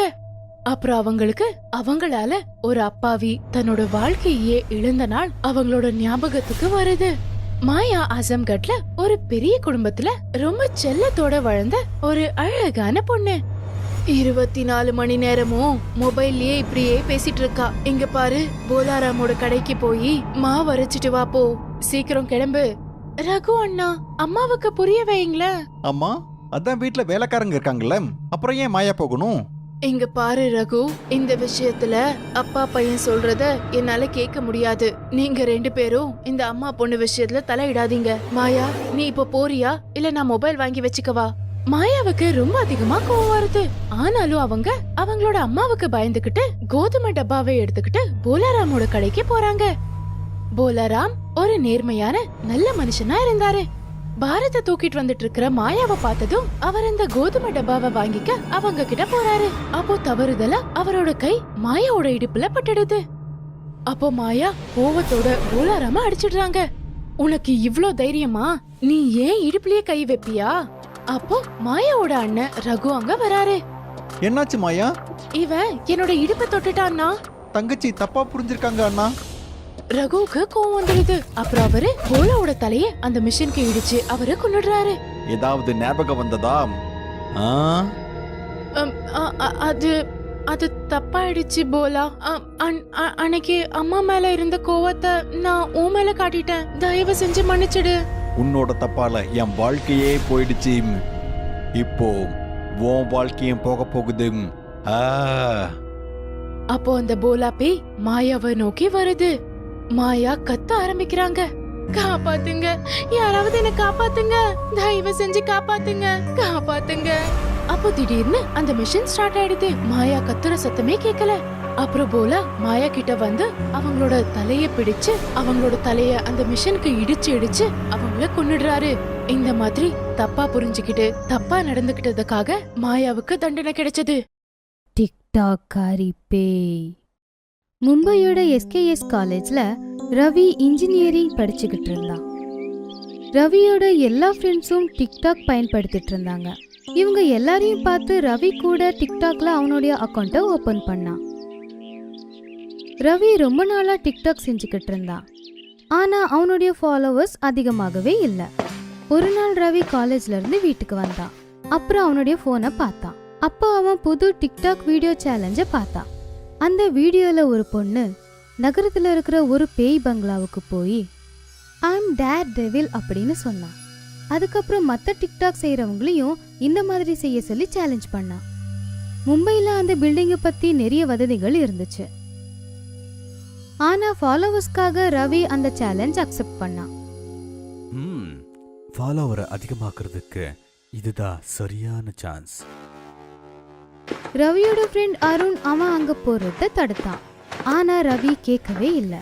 அப்புறம் அவங்களுக்கு அவங்களால ஒரு அப்பாவி தன்னோட வாழ்க்கையே இழந்த நாள் அவங்களோட ஞாபகத்துக்கு வருது. மாயா ஆசம்கட்ல ஒரு பெரிய குடும்பத்துல ரொம்ப செல்லத்தோட வளர்ந்த ஒரு அழகான பொண்ணு. 24 மணி நேரமும் மொபைல்லயே இப்படியே பேசிட்டு இருக்கா. இங்க பாரு, போலாராமோட கடைக்கு போய் மாவு அரைச்சிட்டு வா போ, சீக்கிரம் கிளம்பு. ரகு அண்ணா, அம்மாவுக்கு புரிய வைங்களேன். அம்மா, அதான் வீட்டுல வேலைக்காரங்க இருக்காங்கல்ல, அப்புறம் ஏன் மாயா போகணும்? இங்க பாரு ரகு, இந்த விஷயத்துல அப்பா பையன் சொல்றத என்னால கேட்க முடியாது. நீங்க 2 பேரும் இந்த அம்மா பொண்ணு விஷயத்துல தலையிடாதீங்க. மாயா, நீ இப்ப போறியா இல்ல நான் மொபைல் வாங்கி வச்சுக்கவா? மாயாவுக்கு ரொம்ப அதிகமா கோவம் வருது. ஆனாலும் அவங்க அவங்களோட அம்மாவுக்கு பயந்துகிட்டு கோதுமை டப்பாவை எடுத்துக்கிட்டு போலாராமோட கடைக்கு போறாங்க. போலாராம் ஒரு நேர்மையான நல்ல மனுஷனா இருந்தாரு. பாரத தூக்கிட்டு வந்துட்டு இருக்கிற மாயாவை பார்த்ததும் அவர் இந்த கோதுமை டப்பாவை வாங்கிக்க அவங்க கிட்ட போறாரு. அப்போ தவறுதலா அவரோட கை மாயாவோட இடுப்புல பட்டுடுது. அப்போ மாயா கோவத்தோட போலாராம அடிச்சிடுறாங்க. உனக்கு இவ்ளோ தைரியமா? நீ ஏன் இடுப்புலயே கை வைப்பியா? அப்போ மாயாவோட அண்ணன் ரகு அங்க வராரு. என்னாச்சு மாயா? இவன் என்னோட இடுப்பை தொட்டுட்டான்னா. தங்கச்சி தப்பா புரிஞ்சிருக்காங்க அண்ணா. ரகுவுக்கு கோவம் வந்துடுது. அப்புறம் அவரு போலாவோட தலைய அந்த மிஷினுக்கு இடிச்சு அவரை கொன்னுடுறாரு. ஏதாவது ஞாபகம் வந்ததா? ஆ? அது அது தப்பாயிடுச்சு போலா. அன்னைக்கு அம்மா மேல இருந்த கோவத்தை நான் உன் மேல காட்டிட்டேன். தயவு செஞ்சு மன்னிச்சிடு. உன்னோட தப்பால என் வாழ்க்கையே போயிடுச்சு. இப்போ உன் வாழ்க்கையும் போக போகுது. ஆ. அப்போ அந்த போலா பேய் மாயாவை நோக்கி வருது. மாயா கத்த ஆரம்பிக்கிறாங்க. காப்பாத்துங்க, யாராவது என்ன காப்பாத்துங்க, தயவு செஞ்சு காப்பாத்துங்க, காப்பாத்துங்க. அப்போ திடீர்னு அந்த மிஷின் ஸ்டார்ட் ஆயிடுது. மாயா கத்துற சத்தமே கேட்கல. அப்புறம் போலா மாயா கிட்ட வந்து அவங்களோட தலைய பிடிச்சு அவங்களோட தலைய அந்த மிஷினுக்கு இடிச்சு இடிச்சு அவங்கள கொன்னுடுறாரு. இந்த மாதிரி தப்பா புரிஞ்சுக்கிட்டு தப்பா நடந்துகிட்டதுக்காக மாயாவுக்கு தண்டனை கிடைச்சது. டிக்டாக் காரி பேய். மும்பையோட எஸ்கேஎஸ் காலேஜ்ல ரவி இன்ஜினியரிங் படிச்சுக்கிட்டு இருந்தான். ரவியோட எல்லா ஃப்ரெண்ட்ஸும் டிக்டாக் பயன்படுத்திட்டு இருந்தாங்க. இவங்க எல்லாரையும் பார்த்து ரவி கூட டிக்டாக்ல அவனுடைய அக்கௌண்ட்டை ஓபன் பண்ணான். ரவி ரொம்ப நாளா டிக்டாக் செஞ்சுக்கிட்டு இருந்தான். ஆனா அவனுடைய ஃபாலோவர்ஸ் அதிகமாகவே இல்லை. ஒரு நாள் ரவி காலேஜ்ல இருந்து வீட்டுக்கு வந்தான். அப்புறம் அவனுடைய போனை பார்த்தான். அப்போ அவன் புது டிக்டாக் வீடியோ சேலஞ்ச பார்த்தான். அந்த வீடியோல ஒரு பொண்ணு நகரத்துல இருக்கிற ஒரு பேய் பங்களாவுக்கு போய் ஐம் டேர் டெவில் அப்படின்னு சொன்னான். அதுக்கப்புறம் மற்ற டிக்டாக் செய்யறவங்களையும் இந்த மாதிரி செய்ய சொல்லி சேலஞ்ச் பண்ணான். மும்பைல அந்த பில்டிங்கை பத்தி நிறைய வதந்திகள் இருந்துச்சு. ஆனா ஃபாலோவர்ஸ்க்காக ரவி அந்த சேலஞ்ச் அக்செப்ட் பண்ணான். ஃபாலோவரை அதிகமாக்குறதுக்கு இதுதான் சரியான சான்ஸ். ரவியோட ஃப்ரெண்ட் அருண் அவன் அங்க போறத தடுத்தான். ஆனா ரவி கேட்கவே இல்லை.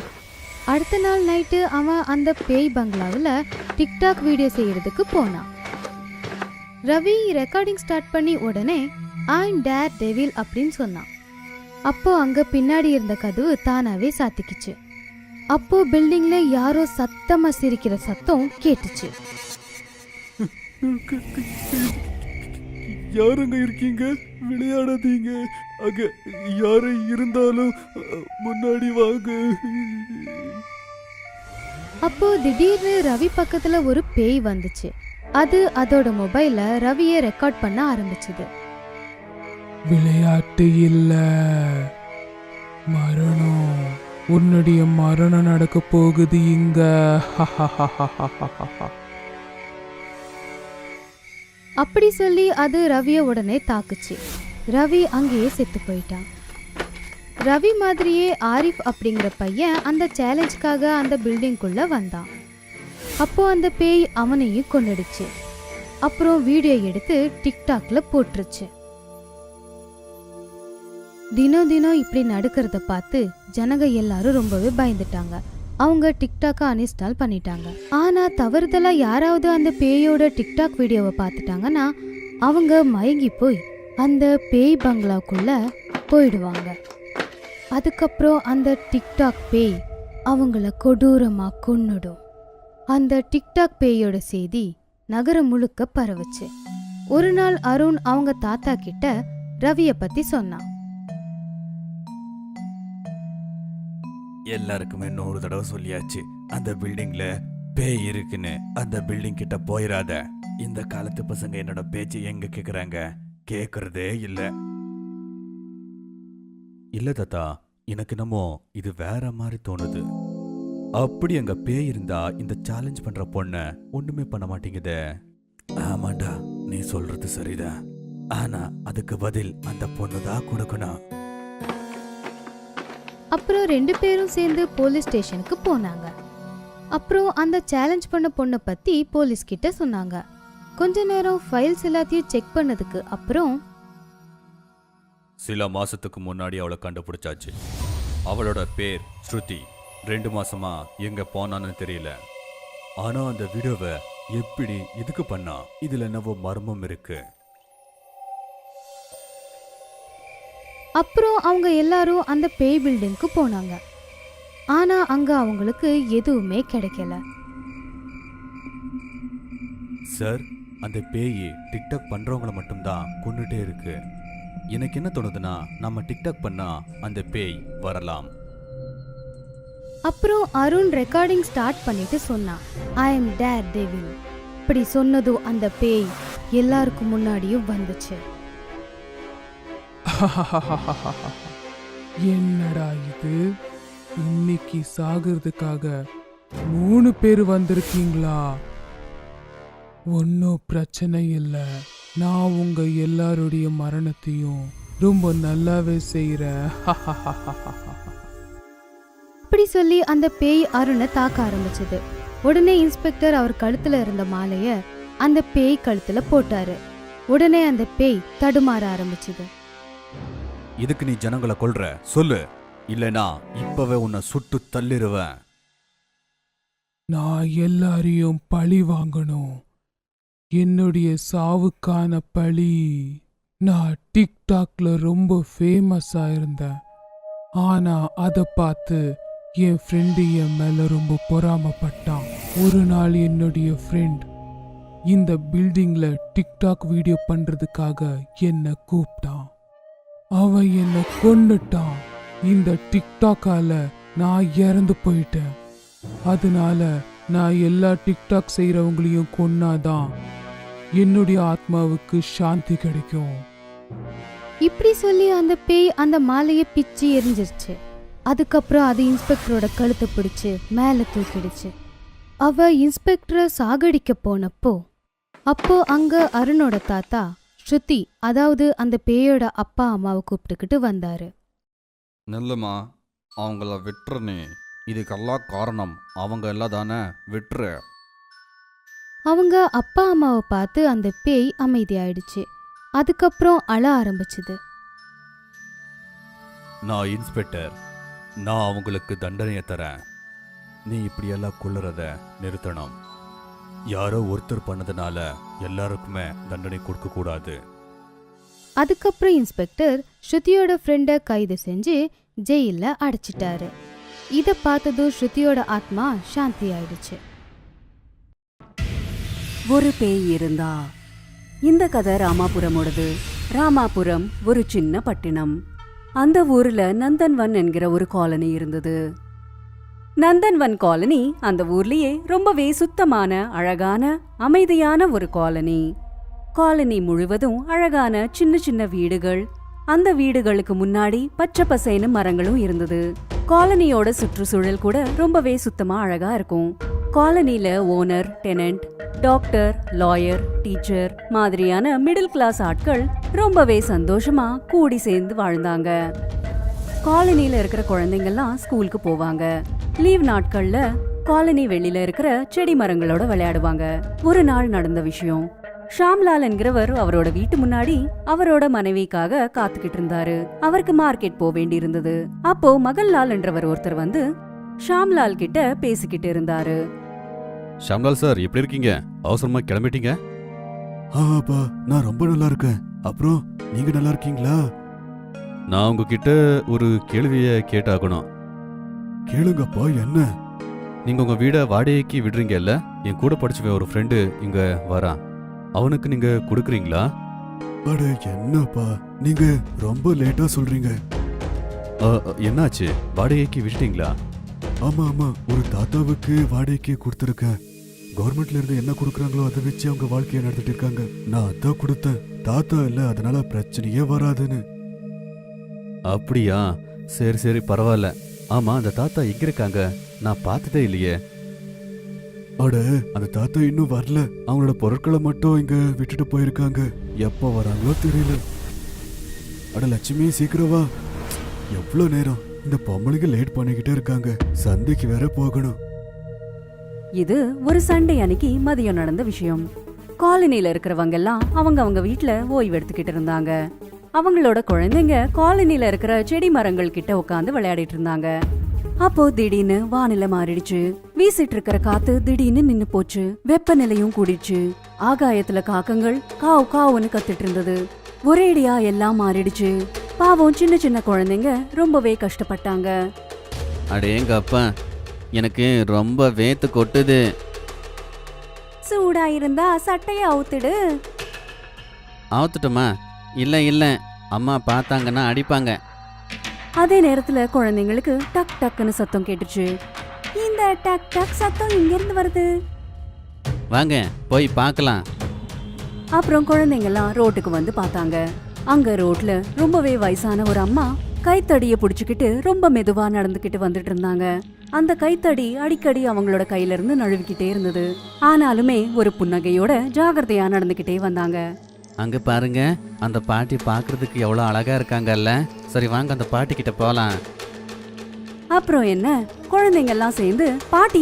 அடுத்த நாள் நைட்டு அவன் அந்த பேய் பங்களாவில் டிக்டாக் வீடியோ செய்யறதுக்கு போனான். ரவி ரெக்கார்டிங் ஸ்டார்ட் பண்ணி உடனே ஐம் டேர் டெவில் அப்படின்னு சொன்னான். அப்போ அங்க பின்னாடி இருந்த கதவு தானாவே சாத்திக்கிச்சு. அப்போ பில்டிங்ல யாரோ சத்தமா சிரிக்கிற சத்தம் கேட்டுச்சு. யாருங்க இருக்கீங்க? விளையாடாதீங்க. அங்க யாரு இருந்தாலும் முன்னாடி வாங்க. அப்போ திடீர்னு ரவி பக்கத்துல ஒரு பேய் வந்துச்சு. அது அதோட மொபைல்ல ரவியை ரெக்கார்ட் பண்ண ஆரம்பிச்சது. விளையாட்டு இல்ல, மரணம். உன்னுடைய மரணம் நடக்க போகுது இங்க. அப்படி சொல்லி அது ரவிய உடனே தாக்குச்சு. ரவி அங்கேயே செத்து போயிட்டான். ரவி மாதிரியே ஆரிஃப் அப்படிங்கிற பையன் அந்த சேலஞ்சுக்காக அந்த பில்டிங்குள்ள வந்தான். அப்போ அந்த பேய் அவனையும் கொன்னுடுச்சு. அப்புறம் வீடியோ எடுத்து டிக்டாக்ல போட்டுருச்சு. தினம் தினம் இப்படி நடக்கிறத பார்த்து ஜனங்க எல்லாரும் ரொம்பவே பயந்துட்டாங்க. அவங்க டிக்டாக்கை அன்இன்ஸ்டால் பண்ணிட்டாங்க. ஆனா தவறுதலா யாராவது அந்த பேயோட டிக்டாக் வீடியோவை பார்த்துட்டாங்கன்னா அவங்க மயங்கி போய் அந்த பேய் பங்களாக்குள்ள போயிடுவாங்க. அதுக்கப்புறம் அந்த டிக்டாக் பேய் அவங்கள கொடூரமா கொன்னுடும். அந்த டிக்டாக் பேயோட செய்தி நகரம் முழுக்க பரவுச்சு. ஒரு நாள் அருண் அவங்க தாத்தா கிட்ட ரவிய பத்தி சொன்னான். எல்லாருக்குமே 100 தடவை சொல்லியாச்சு, அந்த பில்டிங்ல பேய் இருக்குன்னு. அந்த பில்டிங் கிட்ட போயிடாத. இந்த காலத்து பசங்க என்னோட பேச்சு எங்க கேக்குறாங்க? கேக்குறதே இல்ல. இல்ல தாத்தா, எனக்கு என்னமோ இது வேற மாதிரி தோணுது. அப்படி அங்க பேய் இருந்தா இந்த சேலஞ்ச் பண்ற பொண்ண ஒண்ணுமே பண்ண மாட்டேங்குதே. ஆமாண்டா, நீ சொல்றது சரிதான். ஆனா அதுக்கு பதில் அந்த பொண்ணுதான் கொடுக்கணும். அப்புறம் 2 பேரும் சேர்ந்து போலீஸ் ஸ்டேஷனுக்கு போனாங்க. அப்புறம் அந்த சேலஞ்ச் பண்ண பொண்ணை பத்தி போலீஸ் கிட்ட சொன்னாங்க. கொஞ்ச நேரம் ஃபைல்ஸ் எல்லாத்தையும் செக் பண்ணதுக்கு அப்புறம் சில மாசத்துக்கு முன்னாடி அவளை கண்டுபிடிச்சாச்சு. அவளோட பேர் ஸ்ருதி. 2 மாசமா எங்க போனான்னு தெரியல. ஆனா அந்த வீடியோவை எப்படி எதுக்கு பண்ணா? இதுல என்னவோ மர்மம் இருக்கு. அப்புறம் அவங்க எல்லாரும் அந்த பேய் பில்டிங்க்கு போனாங்க. ஆனா அங்க அவங்களுக்கு எதுவுமே கிடைக்கல. சார், அந்த பேய் டிக்டாக் பண்றவங்கள மட்டும்தான் கொன்னுட்டே இருக்கு. எனக்கு என்ன தோணுதுன்னா நம்ம டிக்டாக் பண்ணா அந்த பேய் வரலாம். அப்புறம் அருண் ரெக்கார்டிங் ஸ்டார்ட் பண்ணிட்டு சொன்னான், ஐ எம் டேர் டெவில். இப்படி சொன்னதும் அந்த பேய் எல்லாருக்கும் முன்னாடியும் வந்துச்சு. என்னடா இது, இன்னைக்கு சாகிறதுக்காக 3 பேர் வந்திருக்கீங்களா? ஒன்றும் பிரச்சனை இல்லை, நான் உங்க எல்லாருடைய மரணத்தையும் ரொம்ப நல்லாவே செய்கிறேன். இப்படி சொல்லி அந்த பேய் அருணை தாக்க ஆரம்பிச்சது. உடனே இன்ஸ்பெக்டர் அவர் கழுத்துல இருந்த மாலைய அந்த பேய் கழுத்துல போட்டாரு. உடனே அந்த பேய் தடுமாற ஆரம்பிச்சது. இதுக்கு நீ ஜனங்களை கொல்ற சொல்லு, இல்லனா இப்பவே உன்னை சுட்டு தள்ளிடுவேன். நான் எல்லாரையும் பழி வாங்கணும். என்னுடைய சாவுக்கான பழி. நான் டிக்டாக்ல ரொம்ப ஃபேமஸா இருந்தேன். ஆனா அதை பார்த்து என் ஃப்ரெண்டு என் மேல ரொம்ப பொறாமப்பட்டான். ஒரு நாள் என்னுடைய ஃப்ரெண்ட் இந்த பில்டிங்ல டிக்டாக் வீடியோ பண்றதுக்காக என்னை கூப்பிட்டான். அவன் என்னை கொன்னுட்டான். இந்த டிக்டாக்கால நான் இறந்து போயிட்டேன். அதனால நான் எல்லா டிக்டாக் செய்யறவங்களையும் கொன்னாதான் என்னுடைய ஆத்மாவுக்கு சாந்தி கிடைக்கும். இப்படி சொல்லி அந்த பேய் அந்த மாலைய பிச்சு எரிஞ்சிருச்சு. அதுக்கப்புறம் அது இன்ஸ்பெக்டரோட கழுத்தை பிடிச்சு மேல தூக்கிடுச்சு. அவ இன்ஸ்பெக்டரை சாகடிக்க அப்போ அங்க அருணோட தாத்தா ஸ்ருதி, அதாவது அந்த பேயோட அப்பா அம்மாவை கூப்பிட்டுக்கிட்டு வந்தாரு. நல்லம்மா, அவங்கள விட்டுறனே, இதுக்கெல்லாம் காரணம் அவங்க எல்லாம் தானே, விட்டுரு. அவங்க அப்பா அம்மாவை பார்த்து அந்த பேய் அமைதியாயிடுச்சு. அதுக்கப்புறம் அழ ஆரம்பிச்சுது. நான் இன்ஸ்பெக்டர், நான் அவங்களுக்கு தண்டனையை தரேன். நீ இப்படியெல்லாம் கொல்லுறத நிறுத்தணும். யாரோ ஒருத்தர் பண்ணதுனால எல்லாருக்குமே தண்டனை கொடுக்க கூடாது. அதுக்கப்புறம் இன்ஸ்பெக்டர் ஸ்ருதியோட ஃப்ரெண்டை கைது செஞ்சு ஜெயில அடைச்சிட்டாரு. இதை பார்த்ததும் ஸ்ருதியோட ஆத்மா சாந்தி ஆயிடுச்சு. ஒரு பேய் இருந்தா. இந்த கதை ராமாபுரமோடது. ராமாபுரம் ஒரு சின்ன பட்டினம். அந்த ஊர்ல நந்தன்வன் என்கிற ஒரு காலனி இருந்தது. நந்தன்வன் காலனி அந்த ஊர்லயே ரொம்பவே சுத்தமான, அழகான, அமைதியான ஒரு காலனி. காலனி முழுவதும் அழகான சின்ன சின்ன வீடுகள். அந்த வீடுகளுக்கு முன்னாடி பச்சை பசேன்னு மரங்களும் இருந்தது. காலனியோட சுற்றுச்சூழல் கூட ரொம்பவே சுத்தமா அழகா இருக்கும். காலனில owner, tenant, doctor, lawyer, teacher மாதிரியான மிடில் கிளாஸ் ஆட்கள் ரொம்பவே சந்தோஷமா கூடி சேர்ந்து வாழ்ந்தாங்க. காலனில இருக்கிற குழந்தைங்கள்லாம் ஸ்கூலுக்கு போவாங்க. லீவ் நாட்கள்ல காலனி வெளியில இருக்கிற செடி மரங்களோட விளையாடுவாங்க. ஒரு நாள் நடந்த விஷயம். ஷாம்லால் என்கிறவர் அவரோட வீட்டு முன்னாடி அவரோட மனைவிக்காக காத்துக்கிட்டு இருந்தாரு. அவருக்கு மார்க்கெட் போக வேண்டி இருந்தது. அப்போ மகன்லால் என்றவர் ஒருத்தர் வந்து ஷாம்லால் கிட்ட பேசிக்கிட்டு இருந்தாரு. ஷாம்லால் சார், எப்படி இருக்கீங்க? அவசரமா கிளம்பிட்டீங்க? ஆப்பா, நான் ரொம்ப நல்லா இருக்கேன். அப்புறம் நீங்க நல்லா இருக்கீங்களா? நான் உங்ககிட்ட ஒரு கேள்வியை கேட்டாகணும். கேளுங்கப்பா. என்ன? நீங்க உங்க வீடை வாடகைக்கு விடுறீங்கல்ல? என் கூட படிச்சவன் ஒரு ஃப்ரெண்டு இங்க வரான். அவனுக்கு நீங்க கொடுக்குறீங்களா? அட என்னப்பா, நீங்க ரொம்ப லேட்டா சொல்றீங்க. என்னாச்சு? வாடகைக்கு விட்டுட்டீங்களா? ஆமா ஆமா, ஒரு தாத்தாவுக்கு வாடகைக்கு கொடுத்துருக்கேன். கவர்மெண்ட்ல இருந்து என்ன கொடுக்குறாங்களோ அதை வச்சு அவங்க வாழ்க்கையை நடத்திட்டு இருக்காங்க. நான் அதான் கொடுத்தேன். தாத்தா இல்ல, அதனால பிரச்சனையே வராதுன்னு. அப்படியா? சரி சரி, பரவாயில்ல. ஆமா, அந்த தாத்தா எங்க இருக்காங்க? நான் பார்த்ததே இல்லையே. அட, அந்த தாத்தா இன்னும் வரல. அவங்களோட பொருட்களை மட்டும் இங்க விட்டுட்டு போயிருக்காங்க. எப்ப வராங்களோ தெரியல. அட லட்சுமி, சீக்கிரம் வா. எவ்வளவு நேரம்? இந்த பொம்பளைங்க லேட் பண்ணிக்கிட்டே இருக்காங்க. சந்தைக்கு வேற போகணும். இது ஒரு சண்டே அன்னைக்கு மதியம் நடந்த விஷயம். காலனில இருக்கிறவங்க எல்லாம் அவங்க வீட்டுல ஓய்வு எடுத்துக்கிட்டு இருந்தாங்க. அவங்களோட குழந்தைங்க காலனில இருக்கிற செடி மரங்கள் கிட்ட உட்காந்து விளையாடிட்டு இருந்தாங்க. அப்போ திடீர்னு வானிலை மாறிடுச்சு. வீசிட்டு இருக்கிற காத்து திடீர்னு நின்னு போச்சு. வெப்பநிலையும் கூடிடுச்சு. ஆகாயத்துல காக்கங்கள் காவ் காவுன்னு கத்திட்டு இருந்தது. ஒரேடியா எல்லாம் மாறிடுச்சு. பாவம் சின்ன சின்ன குழந்தைங்க ரொம்பவே கஷ்டப்பட்டாங்க. அடேங்க அப்பா, எனக்கு ரொம்ப வேத்து கொட்டுது. சூடா இருந்தா சட்டைய அவுத்துடு. ஆத்துட்டோமா? இல்லை இல்லை, அம்மா பார்த்தாங்கன்னா அடிப்பாங்க. அதே நேரத்துல குழந்தைங்களுக்கு டக் டக்குன்னு சத்தம் கேட்டுச்சு. இந்த டக் டக் சத்தம் இங்க இருந்து வருது. வாங்க போய் பார்க்கலாம். அப்புறம் குழந்தைங்கெல்லாம் ரோட்டுக்கு வந்து பார்த்தாங்க. அங்க ரோட்ல ரொம்பவே வயசான ஒரு அம்மா கைத்தடியை புடிச்சுக்கிட்டு ரொம்ப மெதுவா நடந்துகிட்டு வந்துட்டு இருந்தாங்க. அந்த கைத்தடி அடிக்கடி அவங்களோட கையில இருந்து நழுவிக்கிட்டே இருந்தது. ஆனாலுமே ஒரு புன்னகையோட ஜாகிரதையா நடந்துகிட்டே வந்தாங்க. அங்க பாருங்க, அந்த பாட்டி பார்க்கறதுக்கு எவ்வளோ அழகா இருக்காங்கல்ல. சரி வாங்க அந்த பாட்டி கிட்ட போலாம். அப்புறம் என்ன, குழந்தைங்க எல்லாம் சேர்ந்து பாட்டி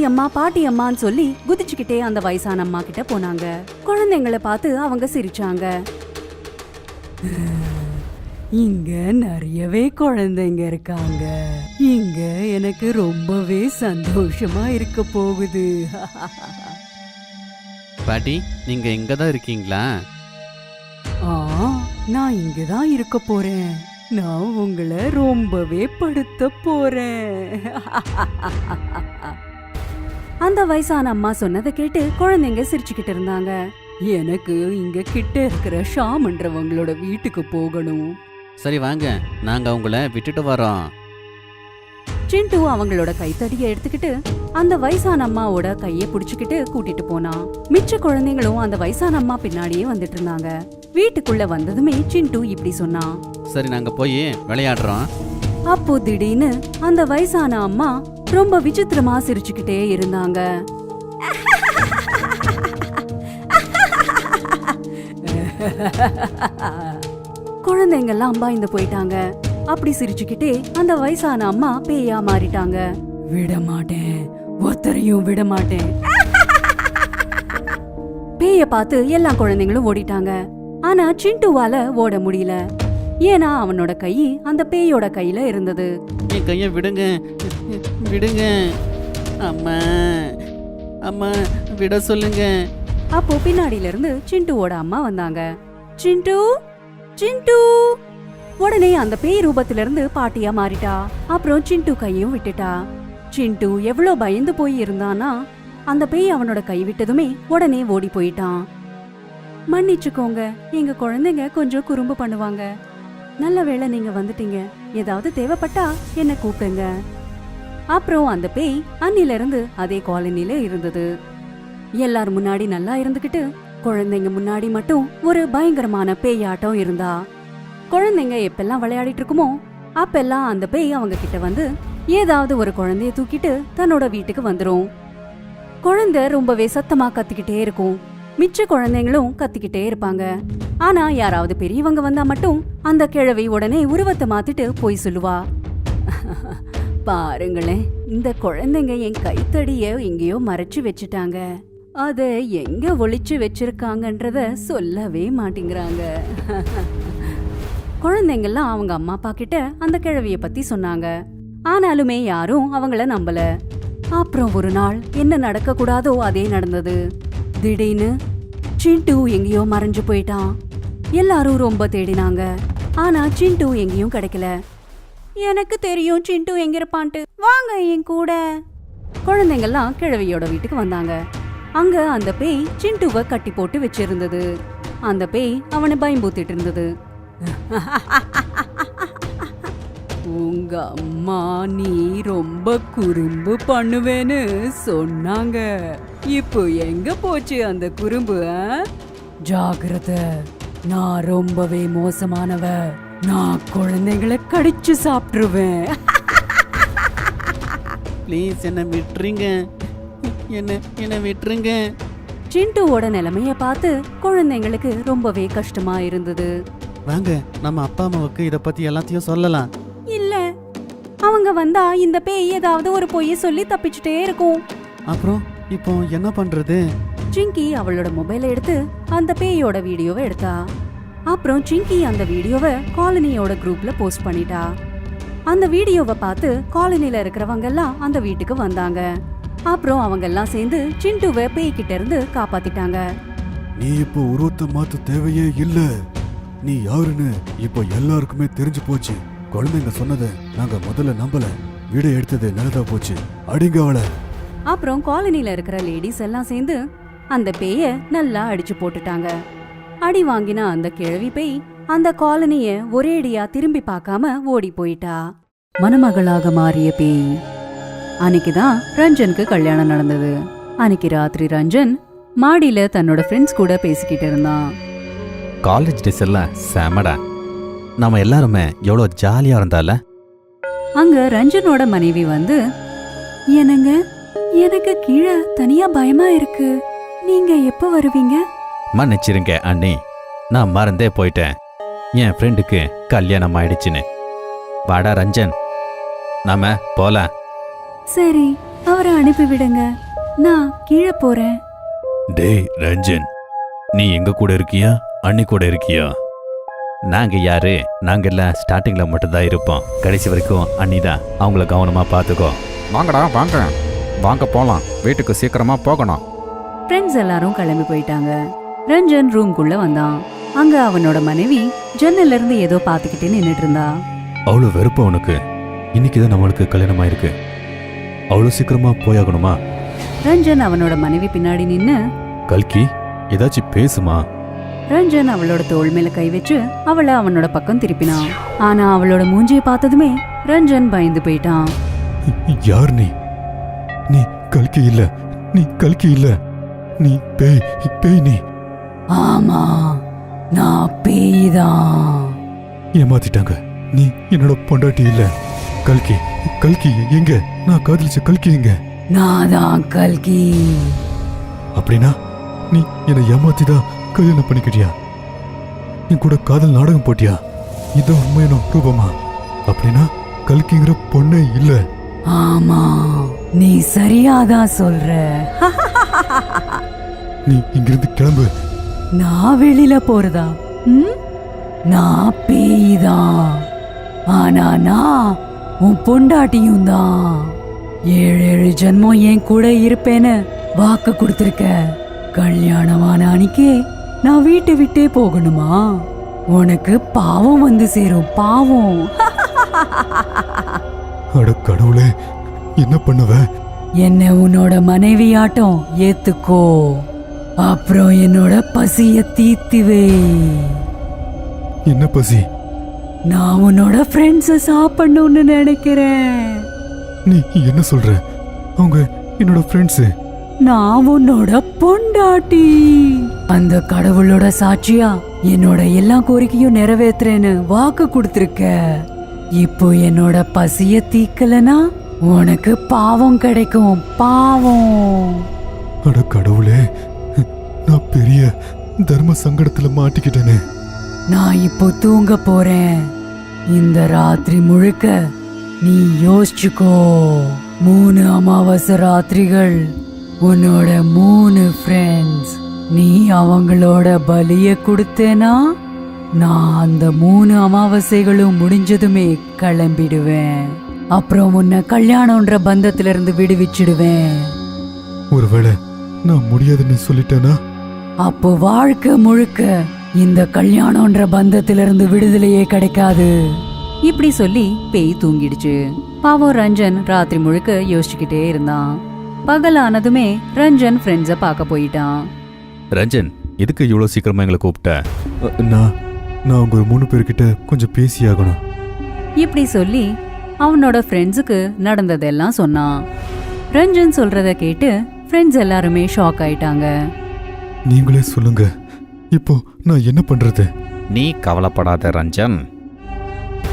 அம்மான்னு சொல்லி குதிச்சுக்கிட்டே அந்த வயசான அம்மா கிட்ட போனாங்க. குழந்தைங்களை பார்த்து அவங்க சிரிச்சாங்க. இங்க நிறையவே குழந்தைங்க இருக்காங்க. இங்க எனக்கு ரொம்பவே சந்தோஷமா இருக்க போகுது. பாட்டி நீங்க இங்க தான் இருக்கீங்களா? நான் இங்கதான் இருக்க போறேன். நான் உங்களை ரொம்பவே படுத்த போறேன். அந்த வயசான அம்மா சொன்னதை கேட்டு குழந்தைங்க சிரிச்சுக்கிட்டு இருந்தாங்க. எனக்கு இங்க கிட்ட இருக்கிற ஷாம்ன்றவங்களோட வீட்டுக்கு போகணும். சரி வாங்க, நாங்க உங்களை விட்டுட்டு வரோம். சிண்டு அவங்களோட கைத்தடியை எடுத்துக்கிட்டு அந்த வயசான அம்மாவோட கையை பிடிச்சுக்கிட்டு கூட்டிட்டு போனான். மிச்ச குழந்தைங்களும் அந்த வயசான அம்மா பின்னாடியே வந்துட்டு இருந்தாங்க. வீட்டுக்குள்ள வந்ததுமே சிண்டு இப்படி சொன்னான். சரி நாங்க போய் விளையாடுறோம். அப்போ திடீர்னு அந்த வயசான அம்மா ரொம்ப விசித்திரமா சிரிச்சுக்கிட்டே இருந்தாங்க. குழந்தைங்கெல்லாம் பயந்து போயிட்டாங்க. அப்படி சிரிச்சுக்கிட்டே அந்த வயசான அம்மா பேயா மாறிட்டாங்க. விட மாட்டேன், ஒருத்தரையும் விட மாட்டேன். பேய பார்த்து எல்லா குழந்தைங்களும் ஓடிட்டாங்க. ஆனா சிண்டுவால ஓட முடியல. ஏன்னா அவனோட கை அந்த பேயோட கையில இருந்தது. என் கைய விடுங்க, விடுங்க. அம்மா அம்மா விட சொல்லுங்க. அப்போ பின்னாடியில இருந்து சிண்டுவோட அம்மா வந்தாங்க. சிண்டு சிண்டு. உடனே அந்த பேய் ரூபத்துல இருந்து பாட்டியா மாறிட்டா. அப்புறம் சிண்டு கையும் விட்டுட்டா. சிண்டு எவ்வளவு பயந்து போய் இருந்தானா, அந்த பேய் அவனோட கை விட்டதுமே உடனே ஓடி போயிட்டான். மன்னிச்சுக்கோங்க, எங்க குழந்தைங்க கொஞ்சம் குறும்பு பண்ணுவாங்க. நல்ல வேளை நீங்க வந்துட்டீங்க. ஏதாவது தேவைப்பட்டா என்ன கூப்பிடுங்க. அப்புறம் அந்த பேய் அன்னில இருந்து அதே காலனில இருந்தது. எல்லார் முன்னாடி நல்லா இருந்துகிட்டு குழந்தைங்க முன்னாடி மட்டும் ஒரு பயங்கரமான பேயாட்டம் இருந்தா. குழந்தைங்க எப்பெல்லாம் விளையாடிட்டு இருக்குமோ அப்பெல்லாம் அந்த பேய் அவங்க கிட்ட வந்து ஏதாவது ஒரு குழந்தைய தூக்கிட்டு தன்னோட வீட்டுக்கு வந்துரும். குழந்தை ரொம்பவே சத்தமா கத்திக்கிட்டே இருக்கும். மிச்ச குழந்தைங்களும் கத்திக்கிட்டே இருப்பாங்க. ஆனா யாராவது பெரியவங்க வந்தா மட்டும் அந்த கிழவி உடனே உருவத்தை மாத்திட்டு போய் சொல்லுவா. பாருங்களேன், இந்த குழந்தைங்க என் கைத்தடிய எங்கேயோ மறைச்சு வச்சுட்டாங்க. அத எங்க ஒளிச்சு வச்சிருக்காங்கன்றத சொல்லவே மாட்டேங்கிறாங்க. குழந்தைங்கெல்லாம் அவங்க அம்மா அப்பா கிட்ட அந்த கிழவிய பத்தி சொன்னாங்க. ஆனாலுமே யாரும் அவங்கள நம்பல. அப்புறம் ஒரு நாள் என்ன நடக்க கூடாதோ அதே நடந்தது. திடீர்னு சிண்டு எங்கேயோ மறைஞ்சு போயிட்டான். எல்லாரும் ரொம்ப தேடினாங்க. ஆனா சிண்டு எங்கேயும் கிடைக்கல. எனக்கு தெரியும் சிண்டு எங்க இருப்பான்ட்டு, வாங்க என் கூட. குழந்தைங்கெல்லாம் கிழவியோட வீட்டுக்கு வந்தாங்க. அங்க அந்த பேய் சிண்டுவை கட்டி போட்டு வச்சிருந்தது. அந்த பேய் அவனை பயம்பூத்திட்டு இருந்தது. உங்க அம்மா நீ ரொம்ப குறும்பு பண்ணுவேன்னு சொன்னாங்க. இப்போ எங்க போச்சு அந்த குறும்பு? ஜாகிரதை, நான் ரொம்பவே மோசமானவ. நான் குழந்தைங்களை கடிச்சு சாப்பிட்டுருவேன். ப்ளீஸ் என்ன விட்டுருங்க, என்ன விட்டுருங்க. சிண்டுவோட நிலைமைய பார்த்து குழந்தைங்களுக்கு ரொம்பவே கஷ்டமா இருந்தது. வாங்க நம்ம அப்பா அம்மாவுக்கு இத பத்தி எல்லாத்தையும் சொல்லலாம். இல்ல, அவங்க வந்தா இந்த பேய் ஏதாவது ஒரு பொய்ய சொல்லி தப்பிச்சுட்டே இருக்கும். அப்புறம் இப்போ என்ன பண்றது? சிங்கி அவளோட மொபைலை எடுத்து அந்த பேயோட வீடியோவை எடுத்தா. அப்புறம் சிங்கி அந்த வீடியோவை காலனியோட குரூப்ல போஸ்ட் பண்ணிட்டா. அந்த வீடியோவை பார்த்து காலனில இருக்கிறவங்க எல்லாம் அந்த வீட்டுக்கு வந்தாங்க. அப்புறம் அவங்க எல்லாம் சேர்ந்து சிண்டுவை பேய்கிட்ட இருந்து காப்பாத்திட்டாங்க. நீ இப்போ உருவத்தை மாத்த தேவையே இல்ல. நீ யாருன்னு இப்போ எல்லாருக்குமே தெரிஞ்சு போச்சு. குழந்தைங்க சொன்னதை நாங்க முதல்ல நம்பல. வீடியோ எடுத்தது நல்லதா போச்சு. அடிங்க அவளை. அப்புறம் காலனில இருக்கிற லேடிஸ் எல்லாம் சேர்ந்து அந்த பேய நல்லா அடிச்சு போட்டுட்டாங்க. அடி வாங்கின அந்த கிழவி பேய் அந்த காலனிய ஒரேடியா திரும்பி பார்க்காம ஓடி போயிட்டா. மணமகளாக மாறிய பேய். அன்னைக்குதான் ரஞ்சனுக்கு கல்யாணம் நடந்தது. அன்னைக்கு ராத்திரி ரஞ்சன் மாடியில தன்னோட ஃப்ரெண்ட்ஸ் கூட பேசிக்கிட்டு இருந்தான். காலேஜ் டேஸ் எல்லாம் செமடா. நாம எல்லாருமே எவ்வளோ ஜாலியா இருந்தால. அங்க ரஞ்சனோட மனைவி வந்து, என்னங்க, எனக்கு கீழே தனியா பயமா இருக்கு, நீங்க எப்ப வருவீங்க? மன்னிச்சிருங்க அண்ணி, நான் மறந்தே போயிட்டேன். என் ஃப்ரெண்டுக்கு கல்யாணம் ஆயிடுச்சுன்னு. வாடா ரஞ்சன், நாம போலாம். சரி, அவரை அனுப்பி விடுங்க, நான் கீழே போறேன். டேய் ரஞ்சன், நீ எங்க கூட இருக்கியா அண்ணி கூட இருக்கியா? நாங்க யாரு? நாங்க எல்லாம் ஸ்டார்டிங்ல மட்டும்தான் இருப்போம். கடைசி வரைக்கும் அண்ணி தான். அவங்கள கவனமா பாத்துக்கோ. வாங்கடா வாங்க, வாங்க போலாம், வீட்டுக்கு சீக்கிரமா போகணும். ஃப்ரெண்ட்ஸ் எல்லாரும் கிளம்பி போயிட்டாங்க. ரஞ்சன் ரூம்குள்ள வந்தான். அங்க அவனோட மனைவி ஜன்னல்ல இருந்து ஏதோ பாத்துக்கிட்டே நின்னுட்டு இருந்தா. அவ்வளோ வெறுப்பா உனக்கு? இன்னைக்குதான் நம்மளுக்கு கல்யாணம் ஆயிருக்கு, அவ்வளோ சீக்கிரமா போயாகணுமா? ரஞ்சன் அவனோட மனைவி பின்னாடி நின்னு, கல்கி ஏதாச்சும் பேசுமா? ரஞ்சன் அவளோட தோள் மேல கை வச்சு அவளை அவனோட பக்கம் திருப்பினான். ஆனா அவளோட மூஞ்சிய பார்த்ததுமே ரஞ்சன் பயந்து போயிட்டான். யார் நீ? நீ கல்கி இல்ல, நீ கல்கி இல்ல, நீ பேய், பேய் நீ. ஆமா, நான் பேய்தான். ஏமாத்திட்டாங்க. நீ என்னோட பொண்டாட்டி இல்ல. கல்கி, கல்கி எங்க? நான் காதலிச்ச கல்கி எங்க? நான் தான் கல்கி. அப்படின்னா நீ என்னை ஏமாத்திதான் கல்யாணம் பண்ணிக்கிட்டியா? என் கூட காதல் நாடகம் போட்டியா? இதான் உண்மையான ரூபமா? அப்படின்னா கல்கிங்கிற பொண்ணே இல்ல. ஆமா, நீ சரியாதான் சொல்ற. நீ இங்கிருந்து கிளம்பு. நான் வெளியில போறதா? நான் பேய்தான். ஆனா நான் உன் பொண்டாட்டியும் தான். 7 ஜென்மம் என் கூட இருப்பேன்னு வாக்கு கொடுத்திருக்க. கல்யாணமான அன்னைக்கு நான் வீட்டை விட்டே போகணுமா? உனக்கு பாவம் வந்து சேரும், பாவம். அட கடவுளே, என்ன பண்ணுவ? என்ன உன்னோட மனைவியாட்டம் ஏத்துக்கோ, அப்புறம் என்னோட பசிய தீத்துவே. என்ன பசி? நான் உன்னோட ஃப்ரெண்ட்ஸ சாப்பிடணும்னு நினைக்கிறேன். நீ என்ன சொல்ற? அவங்க என்னோட ஃப்ரெண்ட்ஸ். நான் உன்னோட பொண்டாட்டி. அந்த கடவுளோட சாட்சியா என்னோட எல்லா கோரிக்கையும் நிறைவேற்றுறேன்னு வாக்கு கொடுத்திருக்க. இப்போ என்னோட பசிய தீக்கலனா உனக்கு பாவம் கிடைக்கும், பாவம். அட கடவுளே, நான் பெரிய தர்ம சங்கடத்துல மாட்டிக்கிட்டேனே. நான் இப்போ தூங்க போறேன். இந்த ராத்திரி முழுக்க நீ யோசிச்சுக்கோ. 3 அமாவாசை ராத்திரிகள் உன்னோட 3 ஃப்ரெண்ட்ஸ். நீ அவங்களோட பலிய கொடுத்தேனா நான் அந்த 3 அமாவாசைகளும் முடிஞ்சதுமே கிளம்பிடுவேன். அப்புறம் உன்னை கல்யாணம்ன்ற பந்தத்துல இருந்து விடுவிச்சிடுவேன். ஒருவேளை நான் முடியாதுன்னு சொல்லிட்டேனா? அப்போ வாழ்க்கை முழுக்க இந்த கல்யாணம்ன்ற பந்தத்திலிருந்து விடுதலையே கிடைக்காது. இப்படி சொல்லி பேய் தூங்கிடுச்சு. பாவம் ரஞ்சன் ராத்திரி முழுக்க யோசிச்சுக்கிட்டே இருந்தான். பகலானதுமே ரஞ்சன் ஃப்ரெண்ட்ஸை பார்க்க போயிட்டான். ரஞ்சன், எதுக்கு இவ்வளோ சீக்கிரமா எங்களை கூப்பிட்ட? நான் உங்க 3 பேர்கிட்ட கொஞ்சம் பேசியாகணும். இப்படி சொல்லி அவனோட ஃப்ரெண்ட்ஸுக்கு நடந்ததெல்லாம் சொன்னான். ரஞ்சன் சொல்றத கேட்டு ஃப்ரெண்ட்ஸ் எல்லாருமே ஷாக் ஆயிட்டாங்க. நீங்களே சொல்லுங்க, இப்போ நான் என்ன பண்றது? நீ கவலைப்படாத ரஞ்சன்,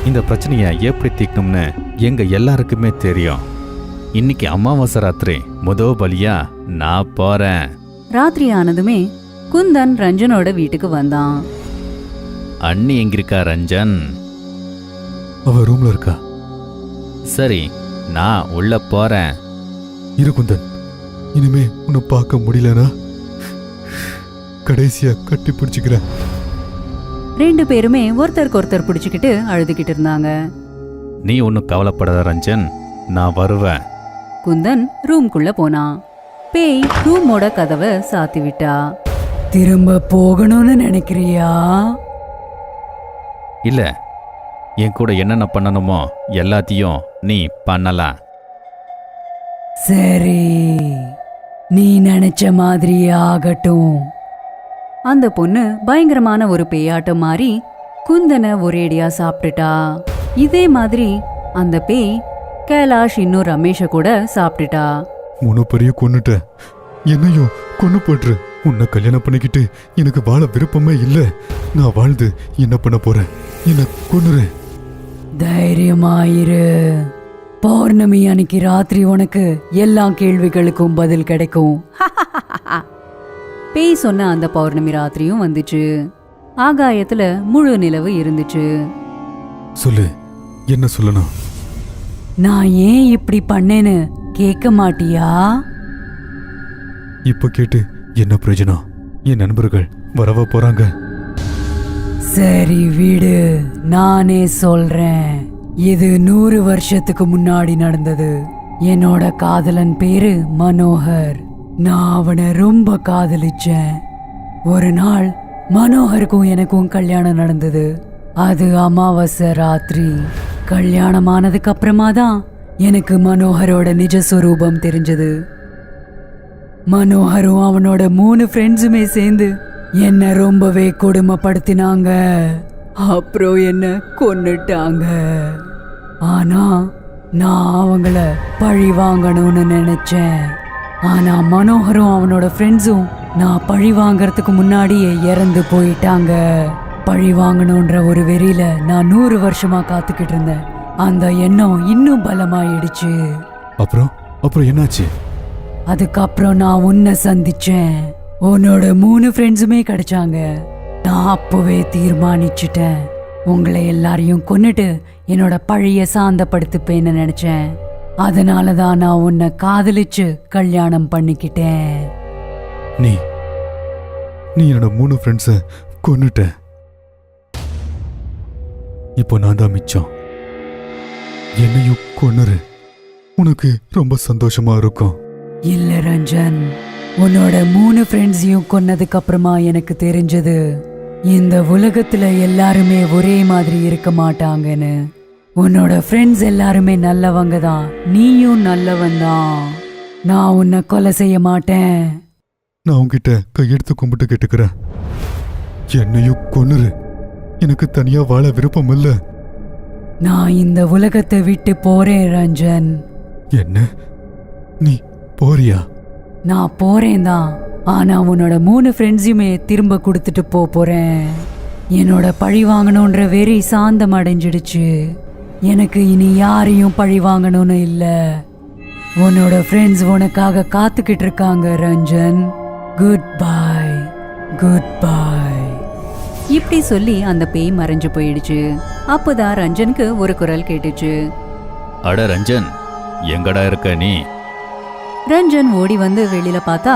இந்த பிரச்சனையை எப்படி தீர்க்கணும்னு எங்க எல்லாருக்குமே தெரியும். இன்னைக்கு அமாவாசை ராத்திரி முதல் பலியா நான் போறேன். ராத்திரி ஆனதுமே குந்தன் ரஞ்சனோட வீட்டுக்கு வந்தான். அண்ணி எங்க இருக்கா ரஞ்சன்? அவ ரூம்ல இருக்கா. சரி, நான் உள்ள போறேன். இரு குந்தன், இனிமே உன்னை பார்க்க முடியலனா கடைசியா கட்டி பிடிச்சுக்கிறேன். 2 பேருமே ஒருத்தருக்கு ஒருத்தர் பிடிச்சுக்கிட்டு அழுதுகிட்டு இருந்தாங்க. நீ ஒன்னும் கவலைப்படாத ரஞ்சன், நான் வருவேன். குந்தன் ரூம்குள்ள போனான். பேய் ரூமோட கதவை சாத்தி விட்டா. திரும்ப போகணும்னு நினைக்கிறியா? இல்ல, என் கூட என்னென்ன பண்ணணுமோ எல்லாத்தையும் நீ பண்ணலாம். சரி, நீ நினைச்ச மாதிரியே ஆகட்டும். அந்த பொண்ணு பயங்கரமான ஒரு பேயாட்டம் மாறி குந்தனை ஒரேடியா சாப்பிட்டுட்டா. இதே மாதிரி அந்த பேய் கைலாஷ் இன்னும் ரமேஷ கூட சாப்பிட்டுட்டா. 3 பேரையும் கொன்னுட்ட, என்னையும் கொன்னு போட்டுரு. உன்னை கல்யாணம் பண்ணிக்கிட்டு எனக்கு வாழ விருப்பமே இல்லை. நான் வாழ்ந்து என்ன பண்ண போறேன்? என்ன கொன்னுரு. தைரியமாயிரு. பௌர்ணமி அன்னைக்கு ராத்திரி உனக்கு எல்லா கேள்விகளுக்கும் பதில் கிடைக்கும். பேய் சொன்ன அந்த பௌர்ணமி ராத்திரியும் வந்துச்சு. ஆகாயத்துல முழு நிலவு இருந்துச்சு. சொல்லு, என்ன சொல்லணும்? நான் ஏன் இப்படி பண்ணேன்னு கேட்க மாட்டியா? இப்ப கேட்டு என்ன பிரயோஜனம்? என் நண்பர்கள் வரவா போறாங்க. சரி விடு, நானே சொல்றேன். இது 100 வருஷத்துக்கு முன்னாடி நடந்தது. என்னோட காதலன் பேரு மனோகர். நான் அவனை ரொம்ப காதலிச்சேன். ஒரு நாள் மனோகருக்கும் எனக்கும் கல்யாணம் நடந்தது. அது அமாவாசை ராத்திரி. கல்யாணம் ஆனதுக்கு அப்புறமா தான் எனக்கு மனோகரோட நிஜ சொரூபம் தெரிஞ்சது. மனோகரும் அவனோட 3 ஃப்ரெண்ட்ஸுமே சேர்ந்து என்ன ரொம்பவே கொடுமைப்படுத்தினாங்க. அப்புறம் என்ன கொன்னுட்டாங்க. ஆனா நான் அவங்கள பழி வாங்கணும்னு நினைச்சேன். ஆனா மனோகரும் அவனோட ஃப்ரெண்ட்ஸும் நான் பழி வாங்கறதுக்கு முன்னாடியே இறந்து போயிட்டாங்க. பழி வாங்கணுன்ற ஒரு வெறியில நான் 100 வருஷமா காத்துக்கிட்டு இருந்தேன். அந்த எண்ணம் இன்னும் பலமாயிடுச்சு. அப்புறம் என்னாச்சு? அதுக்கப்புறம் நான் உன்னை சந்திச்சேன். உன்னோட 3 ஃப்ரெண்ட்ஸுமே கிடைச்சாங்க. நான் அப்பவே தீர்மானிச்சுட்டேன், உங்களை எல்லாரையும் கொன்னுட்டு என்னோட பழைய சாந்தப்படுத்திப்பேன்னு நினைச்சேன். அதனாலதான் நான் உன்னை காதலிச்சு கல்யாணம் பண்ணிக்கிட்டேன். நீ என்னோட 3 ஃப்ரெண்ட்ஸ கொன்னுட்ட. இப்போ நான் தான் மிச்சம். என்னையும் கொன்னுரு, உனக்கு ரொம்ப சந்தோஷமா இருக்கும். இல்ல ரஞ்சன், உன்னோட 3 ஃப்ரெண்ட்ஸையும் கொன்னதுக்கு அப்புறமா எனக்கு தெரிஞ்சது இந்த உலகத்துல எல்லாருமே ஒரே மாதிரி இருக்க மாட்டாங்கன்னு. உன்னோட ஃப்ரெண்ட்ஸ் எல்லாருமே நல்லவங்க தான், நீயும் நல்லவன் தான். நான் உன்னை கொலை செய்ய மாட்டேன். நான் உன்கிட்ட கையெடுத்து கும்பிட்டு கேட்டுக்கிறேன், என்னையும் கொன்னுரு. எனக்கு தனியா வாழ விருப்பம் இல்ல. நான் இந்த உலகத்தை விட்டு போறேன் ரஞ்சன். என்ன, நீ போறியா? நான் போறேன் தான், ஆனா உன்னோட 3 ஃப்ரெண்ட்ஸையுமே திரும்ப கொடுத்துட்டு போறேன். என்னோட பழி வாங்கணுன்ற வெறி சாந்தம் அடைஞ்சிடுச்சு. எனக்கு இனி யாரையும் பழி வாங்கணும்னு இல்ல. உன்னோட ஃப்ரெண்ட்ஸ் உனக்காக காத்துக்கிட்டு இருக்காங்க Ranjan. Good bye, good bye. இப்படி சொல்லி அந்த பேய் மறைஞ்சு போயிடுச்சு. அப்போதான் ரஞ்சனுக்கு ஒரு குரல் கேட்டுச்சு. அட ரஞ்சன், எங்கடா இருக்க நீ? ரஞ்சன் ஓடி வந்து வெளியில பார்த்தா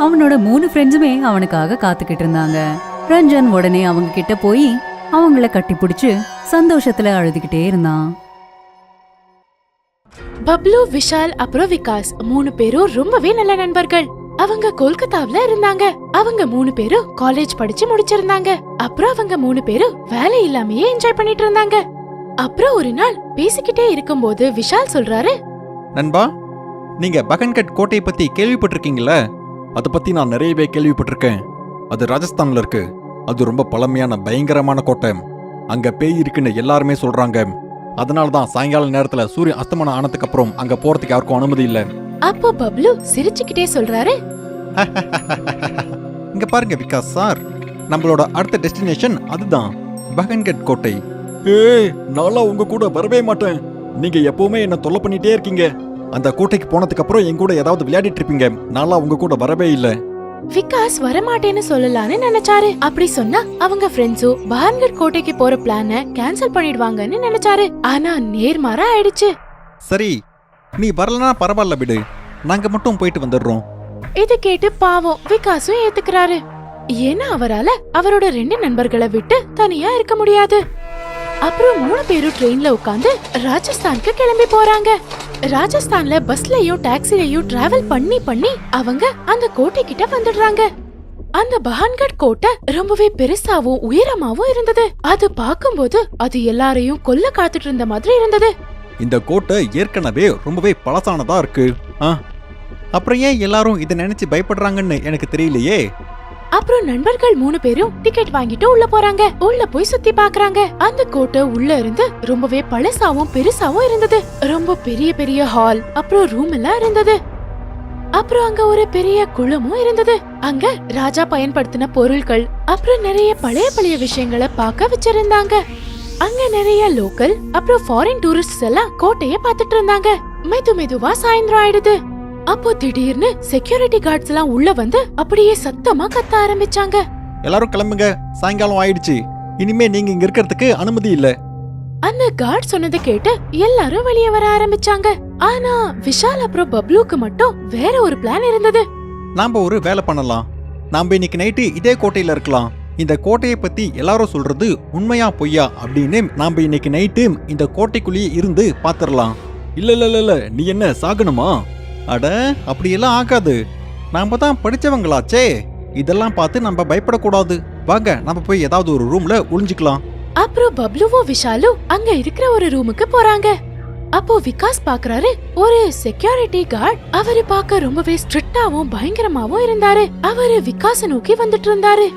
அவனோட 3 ஃப்ரெண்ட்ஸுமே அவனுக்காக காத்துக்கிட்டு இருந்தாங்க. ரஞ்சன் உடனே அவங்க கிட்ட போய் அவங்கள கட்டி பிடிச்சு சந்தோஷத்துல அழுதுகிட்டே இருந்தான். பப்ளு, விஷால் அப்புறம் விகாஸ் 3 பேரும் ரொம்பவே நல்ல நண்பர்கள். அவங்க கொல்கத்தாவுல இருந்தாங்க. அவங்க 3 பேரும் காலேஜ் படிச்சு முடிச்சிருந்தாங்க. அப்புறம் அவங்க 3 பேரும் வேலை இல்லாமயே என்ஜாய் பண்ணிட்டு இருந்தாங்க. அப்புறம் ஒரு நாள் பேசிக்கிட்டே இருக்கும்போது விஷால் சொல்றாரு, நண்பா, நீங்க பகன்கட் கோட்டையை பத்தி கேள்விப்பட்டிருக்கீங்களா? அதை பத்தி நான் நிறையவே கேள்விப்பட்டிருக்கேன். அது ராஜஸ்தான்ல இருக்கு. அது ரொம்ப பழமையான பயங்கரமான கோட்டை. அங்க பேய் இருக்குன்னு எல்லாருமே சொல்றாங்க. அதனாலதான் சாயங்கால நேரத்துல சூரியன் அஸ்தமனம் ஆனதுக்கு அப்புறம் அங்க போறதுக்கு யாருக்கும் அனுமதி இல்ல. அப்போ பப்ளு சிரிச்சுக்கிட்டே சொல்றாரு, இங்க பாருங்க விகாஸ் சார், நம்மளோட அடுத்த டெஸ்டினேஷன் அதுதான், பகன்கட் கோட்டை. ஏய், நான்லாம் உங்க கூட வரவே மாட்டேன். நீங்க எப்பவுமே என்ன தொல்லை பண்ணிட்டே இருக்கீங்க. அந்த கோட்டைக்கு போனதுக்கு அப்புறம் என் கூட ஏதாவது விளையாடிட்டு இருப்பீங்க. நான்லாம் உங்க கூட வரவே இல்ல. விகாஸ் வரமாட்டேன்னு சொல்லலான்னு நினைச்சாரு. அப்படி சொன்னா அவங்க ஃப்ரெண்ட்ஸும் பகன்கட் கோட்டைக்கு போற பிளான கேன்சல் பண்ணிடுவாங்கன்னு நினைச்சாரு. ஆனா நேர்மாறா ஆயிடுச்சு. சரி, நீ வரலனா பரவாயில்ல விடு, நாங்க மட்டும் போயிட்டு வந்துடுறோம். இதை கேட்டு பாவம் விகாஸும் ஏத்துக்கிறாரு. ஏன்னா அவரால அவரோட 2 நண்பர்களை விட்டு தனியா இருக்க முடியாது. அப்புறம் 3 பேரும் ட்ரெயின்ல உட்கார்ந்து ராஜஸ்தானுக்கு கிளம்பி போறாங்க. ராஜஸ்தான்ல பஸ்லயும் டாக்ஸிலயும் டிராவல் பண்ணி அவங்க அந்த கோட்டை கிட்ட வந்துடுறாங்க. அந்த பகன்கட் கோட்டை ரொம்பவே பெருசாவும் உயரமாவும் இருந்தது. அது பார்க்கும்போது அது எல்லாரையும் கொல்ல காத்துட்டு இருந்த மாதிரி இருந்தது. இந்த கோட்டை ஏற்கனவே ரொம்பவே பழசானதா இருக்கு. அப்புறம் ஏன் எல்லாரும் இதை நினைச்சு பயப்படுறாங்கன்னு எனக்கு தெரியலையே. அப்புறம் நண்பர்கள் 3 பேரும் டிக்கெட் வாங்கிட்டு உள்ள போறாங்க. உள்ள போய் சுத்தி பாக்குறாங்க. அந்த கோட்டை உள்ள இருந்து ரொம்பவே பழசாவும் பெருசாவும் இருந்தது. ரொம்ப பெரிய பெரிய ஹால், அப்புறம் ரூம் எல்லாம் இருந்தது. அப்புறம் அங்க ஒரு பெரிய குளமும் இருந்தது. அங்க ராஜா பயன்படுத்தின பொருட்கள், அப்புறம் நிறைய பழைய பழைய விஷயங்களை பார்க்க வச்சிருந்தாங்க. அங்க நிறைய லோக்கல் அப்புறம் ஃபாரின் டூரிஸ்ட் எல்லாம் கோட்டைய பாத்துட்டு இருந்தாங்க. மெதுவா சாயந்தரம் ஆயிடுது. அப்போ திடீர்னு செக்யூரிட்டி கார்ட்ஸ் எல்லாம் உள்ள வந்து அப்படியே சத்தமா கத்த ஆரம்பிச்சாங்க. எல்லாரும் கிளம்புங்க, சாயங்காலம் ஆயிடுச்சு. இனிமே நீங்க இங்க இருக்கிறதுக்கு அனுமதி இல்ல. அந்த கார்ட் சொன்னதை கேட்டு எல்லாரும் வெளியே வர ஆரம்பிச்சாங்க. ஆனா விஷால் அப்புறம் பப்ளுக்கு மட்டும் வேற ஒரு பிளான் இருந்தது. நாம ஒரு வேலை பண்ணலாம். நாம இன்னைக்கு நைட்டு இதே கோட்டையில இருக்கலாம். இந்த கோட்டையை பத்தி எல்லாரும் சொல்றது உண்மையா பொய்யா அப்படின்னு நாம இன்னைக்கு நைட்டு இந்த கோட்டைக்குள்ளேயே இருந்து பாத்துரலாம். இல்ல நீ என்ன சாகணுமா? அட அப்படியெல்லாம் ஆகாது. நாம தான் படிச்சவங்களாச்சே. இதெல்லாம் பார்த்து நம்ம பயப்படக்கூடாது. வாங்க நம்ம போய் ஏதாவது ஒரு ரூம்ல ஒளிஞ்சுக்கலாம். அப்புறம் பப்ளுவும் விஷாலும் அங்க இருக்கிற ஒரு ரூமுக்கு போறாங்க. அப்போ விகாஸ் பாக்குறாரு, ஒரு செக்யூரிட்டி கார்டு. அவரு பார்க்க ரொம்பவே ஸ்ட்ரிக்டாவும் பயங்கரமாவும் இருந்தாரு. அவரு விகாஸ நோக்கி வந்துட்டு இருந்தாரு.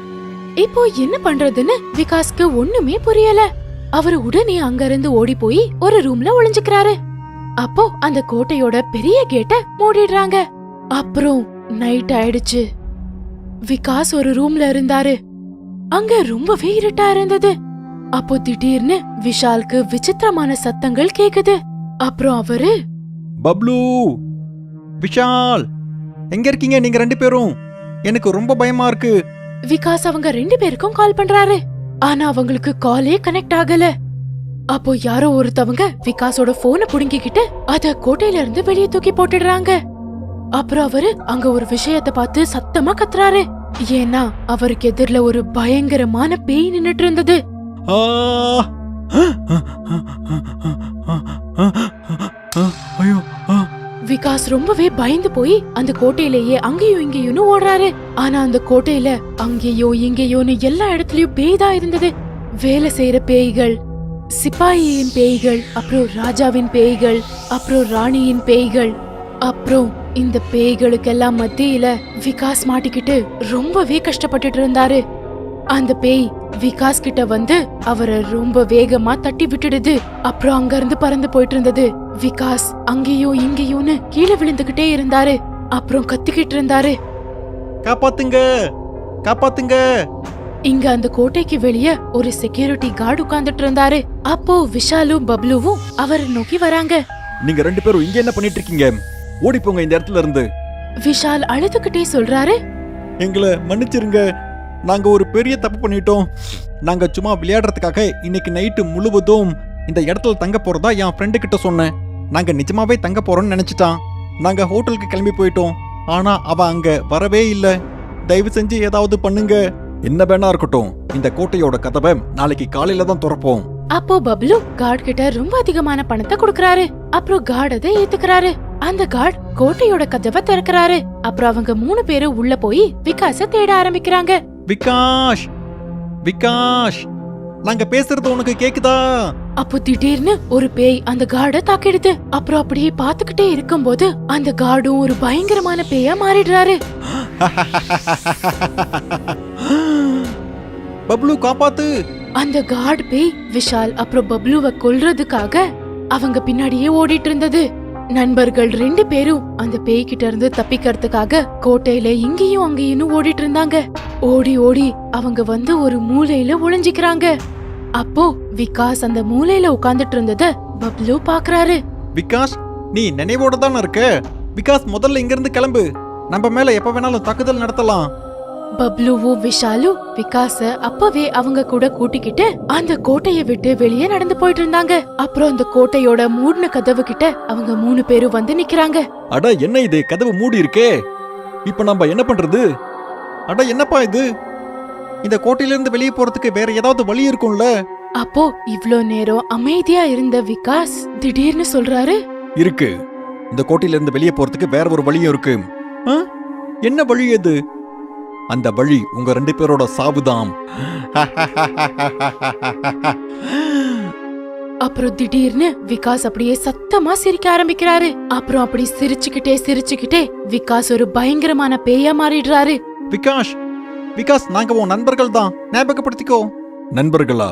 இப்போ என்ன பண்றதுன்னு விகாஸ்க்கு ஒண்ணுமே புரியல. அவரு உடனே அங்க இருந்து ஓடி போய் ஒரு ரூம்ல ஒளிஞ்சுக்கிறாரு. அப்போ அந்த கோட்டையோட பெரிய கேட்ட மூடிடுறாங்க. அப்புறம் நைட் ஆயிடுச்சு. விகாஸ் ஒரு ரூம்ல இருந்தாரு. அங்க ரொம்பவே இருட்டா இருந்தது. அப்போ திடீர்னு விஷாலுக்கு விசித்திரமான சத்தங்கள் கேக்குது. அப்புறம் அவரு, பப்ளு, விஷால், எங்க இருக்கீங்க நீங்க 2 பேரும்? எனக்கு ரொம்ப பயமா இருக்கு. விகாஸ் அவங்க 2 பேருக்கும் கால் பண்றாரு. ஆனா அவங்களுக்கு காலே கனெக்ட் ஆகல. அப்போ யாரோ ஒருத்தவங்க விகாஸோட போனை புடுங்கிக்கிட்டு அத கோட்டையில இருந்து வெளியே தூக்கி போட்டுடுறாங்க. அப்புறம் அவரு அங்க ஒரு விஷயத்த பார்த்து சத்தமா கத்துறாரு. ஏன்னா அவருக்கு எதிரில ஒரு பயங்கரமான பேய் நின்னுட்டு இருந்தது. ஐயோ! விகாஸ் ரொம்பவே பயந்து போய் அந்த கோட்டையிலேயே அங்கேயும் இங்கேயும் ஓடுறாரு. ஆனா அந்த கோட்டையில அங்கேயோ இங்கேயோன்னு எல்லா இடத்துலயும் பேய் தான் இருந்தது. வேலை செய்யற பேய்கள், சிப்பாயின் பேய்கள், அப்புறம் ராஜாவின் பேய்கள், அப்புறம் ராணியின் பேய்கள். அப்புறம் இந்த பேய்களுக்கெல்லாம் மத்தியில விகாஸ் மாட்டிக்கிட்டு ரொம்பவே கஷ்டப்பட்டுட்டு இருந்தாரு. அந்த பேய் விகாஸ் கிட்ட வந்து அவரை ரொம்ப வேகமா தட்டி விட்டுடுது. அப்புறம் அங்க இருந்து பறந்து போயிட்டு இருந்தது. விகாஸ் அங்கேயோ இங்கேயோன்னு கீழே விழுந்துகிட்டே இருந்தாரு. அப்புறம் கத்திக்கிட்டு இருந்தாரு, காப்பாத்துங்க, காப்பாத்துங்க. இங்க அந்த கோட்டைக்கு வெளிய ஒரு செக்யூரிட்டி கார்டு உட்கார்ந்துட்டு இருந்தாரு. அப்போ விஷாலும் பப்ளுவும் அவரை நோக்கி வராங்க. நீங்க 2 பேரும் இங்க என்ன பண்ணிட்டு இருக்கீங்க? ஓடி போங்க இந்த இடத்துல இருந்து. விஷால் அழுதுகிட்டே சொல்றாரு, எங்களை மன்னிச்சிருங்க. நாங்க ஒரு பெரிய தப்பு பண்ணிட்டோம். நாங்க சும்மா விளையாடுறதுக்காக இன்னைக்கு நைட்டு முழுவதும் இந்த இடத்துல தங்க போறதா என் ஃப்ரெண்டு கிட்ட சொன்னேன். நாங்க நிஜமாவே தங்க போறோம்னு நினைச்சிட்டான். நாங்க ஹோட்டலுக்கு கிளம்பி போயிட்டோம். ஆனா அவ அங்க வரவே இல்ல. தயவு செஞ்சு ஏதாவது பண்ணுங்க. என்ன வேணா இருக்கட்டும், இந்த கோட்டையோட கதவை நாளைக்கு காலையில தான் திறப்போம். அப்போ பப்ளு கார்டு கிட்ட ரொம்ப அதிகமான பணத்தை கொடுக்கறாரு. அப்புறம் கார்டு அதை ஏத்துக்கிறாரு. அந்த கார்டு கோட்டையோட கதவை திறக்கிறாரு. அப்புறம் அவங்க 3 பேரும் உள்ள போய் விகாஸ தேட ஆரம்பிக்கிறாங்க. விகாஷ், விகாஷ், நாங்க பேசுறது உனக்கு கேக்குதா? அப்போ திடீர்னு ஒரு பேய் அந்த கார்ட தாக்கிடுது. அப்புறம் அப்படியே பாத்துக்கிட்டே இருக்கும்போது அந்த கார்டும் ஒரு பயங்கரமான பேயா மாறிடுறாரு. பப்ளு காப்பாத்து. அந்த கார்டு பேய் விஷால் அப்புறம் பப்ளுவை கொல்றதுக்காக அவங்க பின்னாடியே ஓடிட்டு இருந்தது. நண்பர்கள் 2 பேரும் அந்த பேய் கிட்ட இருந்து தப்பிக்கிறதுக்காக கோட்டையில இங்கேயும் அங்கேயும் ஓடிட்டு இருந்தாங்க. ஓடி ஓடி அவங்க வந்து ஒரு மூலையில ஒளிஞ்சிக்கிறாங்க. அப்போ விகாஸ் அந்த மூலையில உட்கார்ந்துட்டு இருந்தத பப்ளு பாக்குறாரு. விகாஷ், நீ நினைவோட தானே இருக்க? விகாஸ், முதல்ல இங்க இருந்து கிளம்பு. நம்ம மேல எப்ப வேணாலும் தாக்குதல் நடத்தலாம். பப்ளுவும் விஷாலும் விகாஸ அப்பவே அவங்க கூட கூட்டிக்கிட்டு அந்த கோட்டைய விட்டு வெளியே நடந்து போயிட்டு இருந்தாங்க. அப்புறம் அந்த கோட்டையோட மூடின கதவு கிட்ட அவங்க 3 பேரும் வந்து நிக்கிறாங்க. அட என்ன இது, கதவு மூடி இருக்கே. இப்ப நம்ம என்ன பண்றது? அட என்னப்பா இது? இந்த கோட்டையில இருந்து வெளியே போறதுக்கு வேற ஏதாவது வழி இருக்கும்ல? அப்போ இவ்ளோ நேரம் அமைதியா இருந்த விகாஸ் திடீர்னு சொல்றாரு, இருக்கு. இந்த கோட்டையில இருந்து வெளியே போறதுக்கு வேற ஒரு வழியும் இருக்கு. என்ன வழி அது? அந்த வழி உங்க 2 பேரோட சாவுதாம். அப்புறம் திடீர்னு விகாஸ் அப்படியே சத்தமா சிரிக்க ஆரம்பிக்கிறாரு. அப்புறம் அப்படி சிரிச்சுக்கிட்டே விகாஸ் ஒரு பயங்கரமான பேயா மாறிடுறாரு. விகாஷ், விகாஸ் நாங்க உன் நண்பர்கள் தான், ஞாபகப்படுத்திக்கோ. நண்பர்களா?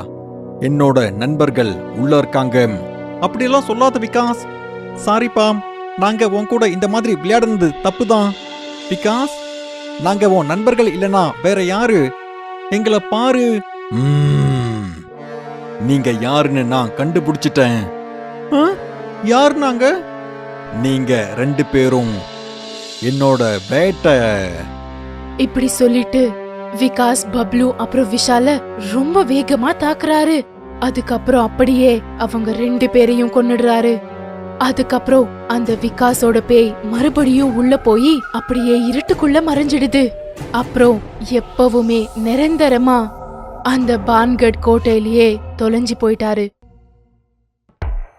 என்னோட நண்பர்கள் உள்ள இருக்காங்க. அப்படியெல்லாம் சொல்லாத விகாஸ். சாரிப்பா, நாங்க உன் கூட இந்த மாதிரி விளையாடுனது தப்பு தான். விகாஸ், நாங்க உன் நண்பர்கள் இல்லனா வேற யாரு? எங்களை பாரு. நீங்க யாருன்னு நான் கண்டுபிடிச்சிட்டேன். யாரு நாங்க? நீங்க 2 பேரும் என்னோட வேட்டை. இப்படி சொல்லிட்டு விகாஸ் பப்ளு அப்புறம் விஷால ரொம்ப வேகமா தாக்குறாரு. அதுக்கப்புறம் அப்படியே அவங்க 2 பேரையும் கொன்னுடுறாரு. அதுக்கப்புறம் அந்த விகாஸோட பேய் மறுபடியும் உள்ள போய் அப்படியே இருட்டுக்குள்ள மறைஞ்சிடுது. அப்புறம் எப்பவுமே நிரந்தரமா அந்த பான்கட் கோட்டையிலேயே தொலைஞ்சு போயிட்டாரு.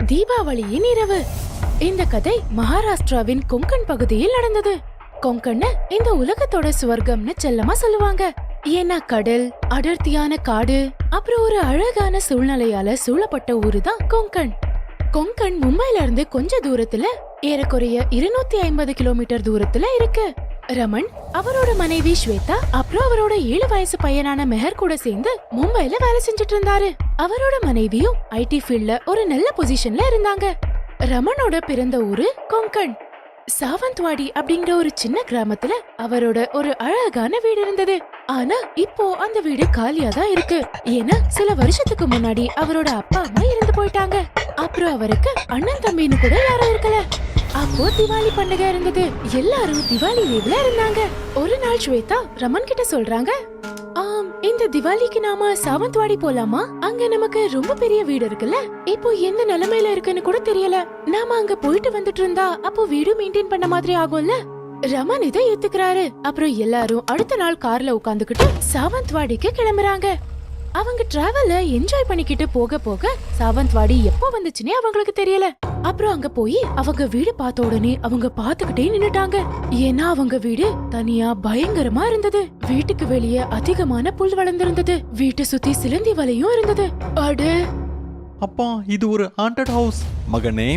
தீபாவளியின் இரவு. இந்த கதை மகாராஷ்டிராவின் கொங்கன் பகுதியில் நடந்தது. கொங்கன்னு இந்த உலகத்தோட சுவர்க்கம்னு செல்லமா சொல்லுவாங்க. ஏன்னா கடல், அடர்த்தியான காடு, அப்புறம் ஒரு அழகான சூழ்நிலையால சூழப்பட்ட ஊரு தான் கொங்கன். கொங்கன் மும்பைல இருந்து கொஞ்ச தூரத்துல, ஏறக்குறைய 250 கிலோமீட்டர் தூரத்துல இருக்கு. ரமன், அவரோட மனைவி ஸ்வேதா, அப்புறம் அவரோட 7 வயசு பையனான மெஹர் கூட சேர்ந்து மும்பைல வேலை செஞ்சுட்டு இருந்தாரு. அவரோட மனைவியும் ஐடி ஃபீல்ட்ல ஒரு நல்ல பொசிஷன்ல இருந்தாங்க. ரமனோட பிறந்த ஊரு கொங்கன். சாவந்த்வாடி அப்படிங்கிற ஒரு சின்ன கிராமத்துல அவரோட ஒரு அழகான வீடு இருந்தது. ஆனா இப்போ அந்த வீடு காலியா தான் இருக்கு. ஏன்னா சில வருஷத்துக்கு முன்னாடி அவரோட அப்பா அம்மா இறந்து போயிட்டாங்க. அப்புறம் அவருக்கு அண்ணன் தம்பின்னு கூட யாரும் இருக்கல. அப்போ திவாலி பண்டிகை இருந்தது. எல்லாரும் திவாலி லீவ்ல இருந்தாங்க. ஒரு நாள் ஸ்வேதா ரமன் கிட்ட சொல்றாங்க, இந்த திவாலிக்கு நாம சாவந்த்வாடி போலாமா? அங்க நமக்கு ரொம்ப பெரிய வீடு இருக்குல்ல, இப்போ எந்த நிலைமையில இருக்குன்னு கூட தெரியல. நாம அங்க போயிட்டு வந்துட்டு இருந்தா அப்போ வீடு மெயின்டைன் பண்ண மாதிரி ஆகும்ல. ரமன் இதை ஏத்துக்கிறாரு. அப்புறம் எல்லாரும் அடுத்த நாள் கார்ல உட்காந்துக்கிட்டு சாவந்த்வாடிக்கு கிளம்புறாங்க. அவங்க டிராவல என்ஜாய் பண்ணிக்கிட்டு போக போக சாவந்த்வாடி எப்போ வந்துச்சுன்னே அவங்களுக்கு தெரியல. அப்புறம் அங்க போய் அவங்க வீடு பார்த்த உடனே அவங்க பாத்துக்கிட்டே நின்னுட்டாங்க. ஏன்னா அவங்க வீடு தனியா பயங்கரமா இருந்தது. வீட்டுக்கு வெளியே அதிகமான புல் வளர்ந்திருந்தது. வீட்டை சுத்தி சிலந்தி வலையும் இருந்தது. அட அப்பா, இது ஒரு ஹாண்டட் ஹவுஸ். மகனே,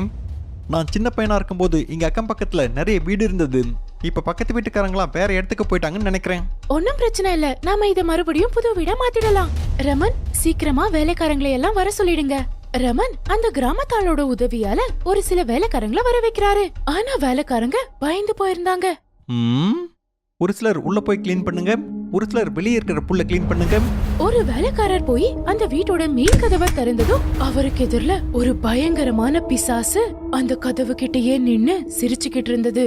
நான் சின்ன பையனா இருக்கும்போது இங்க அக்கம் பக்கத்துல நிறைய வீடு இருந்தது. இப்ப பக்கத்து வீட்டுக்காரங்களா வேற இடத்துக்கு போயிட்டாங்கன்னு நினைக்கிறேன். ஒன்னும் பிரச்சனை இல்ல, நாம இத மறுபடியும் புது வீடா மாத்திடலாம். ரமன், சீக்கிரமா வேலைக்காரங்களை எல்லாம் வர சொல்லிடுங்க. ரமன் அந்த கிராமத்தாளோட உதவியால ஒரு சில வேலைக்காரங்களை வர வைக்கிறாரு. ஆனா வேலைக்காரங்க பயந்து போயிருந்தாங்க. ஒரு சிலர் உள்ள போய் கிளீன் பண்ணுங்க, ஒரு சிலர் வெளியே இருக்கிற புல்ல கிளீன் பண்ணுங்க. ஒரு வேலைக்காரர் போய் அந்த வீட்டோட மெயின் கதவை திறந்ததும் அவருக்கு எதிரில ஒரு பயங்கரமான பிசாசு அந்த கதவு கிட்டயே நின்னு சிரிச்சுக்கிட்டு இருந்தது.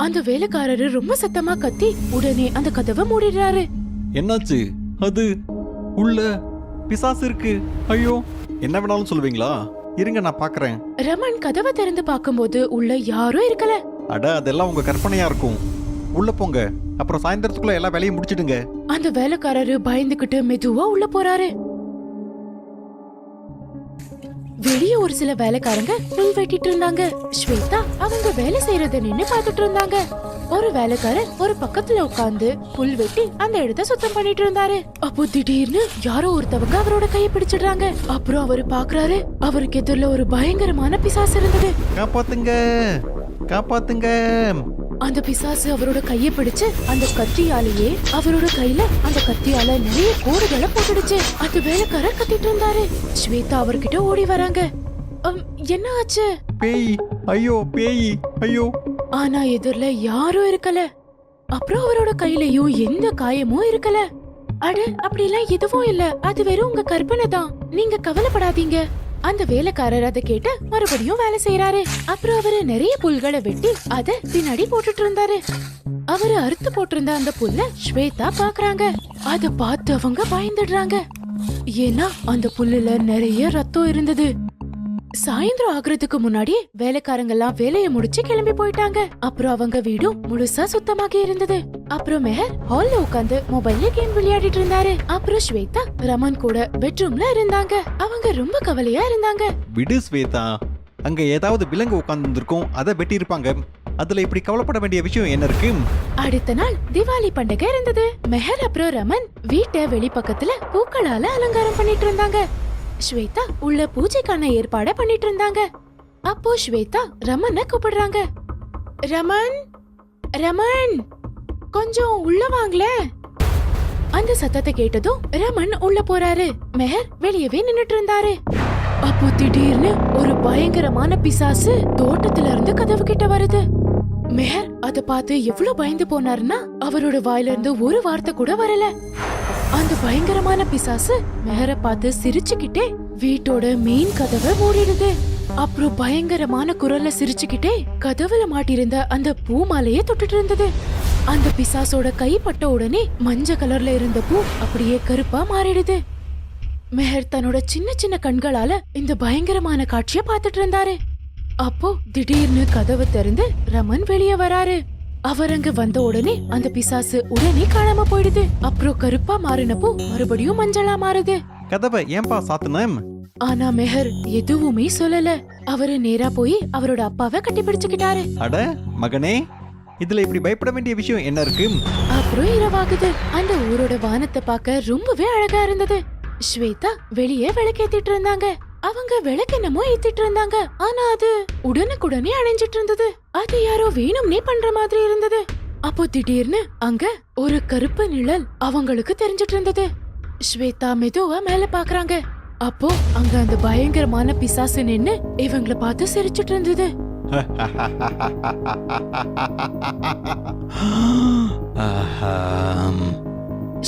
அந்த வேலைக்காரரு ரொம்ப சத்தமா கத்தி உடனே அந்த கதவை மூடிடுறாரு. என்னாச்சு? அது உள்ள பிசாசு இருக்கு. ஐயோ, என்ன வேணாலும் சொல்லுவீங்களா? இருங்க நான் பாக்குறேன். ரமன் கதவை திறந்து பார்க்கும்போது உள்ள யாரும் இருக்கல. அட, அதெல்லாம் உங்க கற்பனையா இருக்கும். உள்ள போங்க, அப்புறம் சாயந்தரத்துக்குள்ள எல்லா வேலையும் முடிச்சிடுங்க. அந்த வேலைக்காரரு பயந்துகிட்டு மெதுவா உள்ள போறாரு. வெளியே ஒரு சில வேலைக்காரங்க புல் வெட்டிட்டு இருந்தாங்க. ஸ்வேதா அவங்க வேலை செய்யறத நின்னு பாத்துட்டு இருந்தாங்க. ஒரு வேலைக்காரர் ஒரு பக்கத்துல உட்கார்ந்து புல் வெட்டி அந்த இடத்த சுத்தம் பண்ணிட்டு இருந்தாரு. அப்போ திடீர்னு யாரோ ஒருத்தவங்க அவரோட கையை பிடிச்சிடுறாங்க. அப்புறம் அவரு பாக்குறாரு, அவருக்கு எதிரில ஒரு பயங்கரமான பிசாசு இருந்தது. காப்பாத்துங்க, காப்பாத்துங்க. அந்த பிசாசு அவரோட கையை பிடிச்சு அந்த கத்தியாலேயே அவரோட கையில அந்த கத்தியால நிறைய கோடுகளை போட்டுடுச்சு. அந்த வேலைக்காரர் கத்திட்டு இருந்தாரு. ஸ்வேதா அவர்கிட்ட ஓடி வராங்க. என்ன ஆச்சு? பேய், ஐயோ பேய், ஐயோ. ஆனா எதிரில யாரும் இருக்கல. அப்புறம் அவரோட கையிலயும் எந்த காயமும் இருக்கல. அட, அப்படிலாம் எதுவும் இல்ல, அது வெறும் உங்க கற்பனை தான், நீங்க கவலைப்படாதீங்க. அந்த வேலைக்காரர் அதை கேட்டு மறுபடியும் வேலை செய்யறாரு. அப்புறம் அவரு நிறைய புல்களை வெட்டி அத பின்னாடி போட்டுட்டு இருந்தாரு. அவரு அறுத்து போட்டிருந்த அந்த புல்ல ஸ்வேதா பாக்குறாங்க. அத பார்த்து அவங்க பயந்துடுறாங்க. ஏன்னா அந்த புல்லுல நிறைய ரத்தம் இருந்தது. சாயந்தரம் ஆகுறதுக்கு முன்னாடி வேலைக்காரங்க எல்லாம் வேலையை முடிச்சு கிளம்பி போயிட்டாங்க. அப்புறம் அவங்க வீடும் முழுசா சுத்தமாகி இருந்தது. அப்புறம் மெஹர் ஹால்ல உட்கார்ந்து மொபைல்ல கேம் விளையாடிட்டு இருந்தாரு. அப்புறம் ஸ்வேதா ரமன் கூட பெட்ரூம்ல இருந்தாங்க. அவங்க ரொம்ப கவலையா இருந்தாங்க. விடு ஸ்வேதா, அங்க ஏதாவது விலங்கு உட்கார்ந்து இருக்கும், அதை வெட்டி இருப்பாங்க. அதுல இப்படி கவலைப்பட வேண்டிய விஷயம் என்ன இருக்கு? அடுத்த நாள் திவாலி பண்டிகை இருந்தது. மெஹர் அப்புறம் ரமன் வீட்டை வெளிப்பக்கத்துல பூக்களால அலங்காரம் பண்ணிட்டு இருந்தாங்க. ஸ்வேதா உள்ள பூஜைக்கான ஏற்பாட பண்ணிட்டு இருந்தாங்க. அப்போ ஸ்வேதா ரமனை கூப்பிடுறாங்க. ரமன், ரமன், கொஞ்சம் உள்ள வாங்கல. அந்த சத்தத்தை கேட்டதும் ரமன் உள்ள போறாரு. மெஹர் வெளியவே நின்னுட்டு இருந்தாரு. அப்போ திடீர்னு ஒரு பயங்கரமான பிசாசு தோட்டத்துல இருந்து கதவு கிட்ட வருது. மெஹர் அத பார்த்து எவ்வளவு பயந்து போனாருன்னா அவரோட வாயில இருந்து ஒரு வார்த்தை கூட வரல. அந்த பயங்கரமான பிசாசு மெஹரை பார்த்து சிரிச்சுக்கிட்டே வீட்டோட மெயின் கதவை மூடிடுது. அப்புறம் பயங்கரமான குரல்ல சிரிச்சுக்கிட்டே கதவுல மாட்டிருந்த அந்த பூ மாலையே தொட்டுட்டு இருந்தது. அந்த பிசாசோட கை பட்ட உடனே மஞ்ச கலர்ல இருந்த பூ அப்படியே கருப்பா மாறிடுது. மெஹர் தன்னோட சின்ன சின்ன கண்களால இந்த பயங்கரமான காட்சிய பாத்துட்டு இருந்தாரு. அப்போ திடீர்னு கதவு திறந்து ரமன் வெளியே வராரு. அவர் அங்க வந்த உடனே அந்த பிசாசு உடனே காணாம போயிடுது. அப்புறம் கருப்பா மாறினப்போ மறுபடியும் மஞ்சளா மாறுது. கதவை ஏன்பா சாத்துனம்? ஆனா மெஹர் எதுவுமே சொல்லல. அவரு நேரா போய் அவரோட அப்பாவை கட்டி பிடிச்சுக்கிட்டாரு. அட மகனே, இதுல இப்படி பயப்பட வேண்டிய விஷயம் என்ன இருக்கு? அப்புறம் இரவாகுது. அந்த ஊரோட வானத்தை பார்க்க ரொம்பவே அழகா இருந்தது. ஸ்வேதா வெளியே விளக்கேத்திட்டு இருந்தாங்க. அவங்க விளக்கு என்னமோ ஏத்திட்டு இருந்தாங்க. ஆனா அது உடனுக்குடனே அணைஞ்சிட்டு இருந்தது. அது யாரோ வேணும்னே பண்ற மாதிரி இருந்தது. அப்போ திடீர்னு அங்க ஒரு கருப்பு நிழல் அவங்களுக்கு தெரிஞ்சிட்டு இருந்தது. ஸ்வேதா மெதுவா மேல பாக்குறாங்க. அப்போ அங்க அந்த பயங்கரமான பிசாசு நின்னு இவங்கள பார்த்து சிரிச்சிட்டு இருந்தது.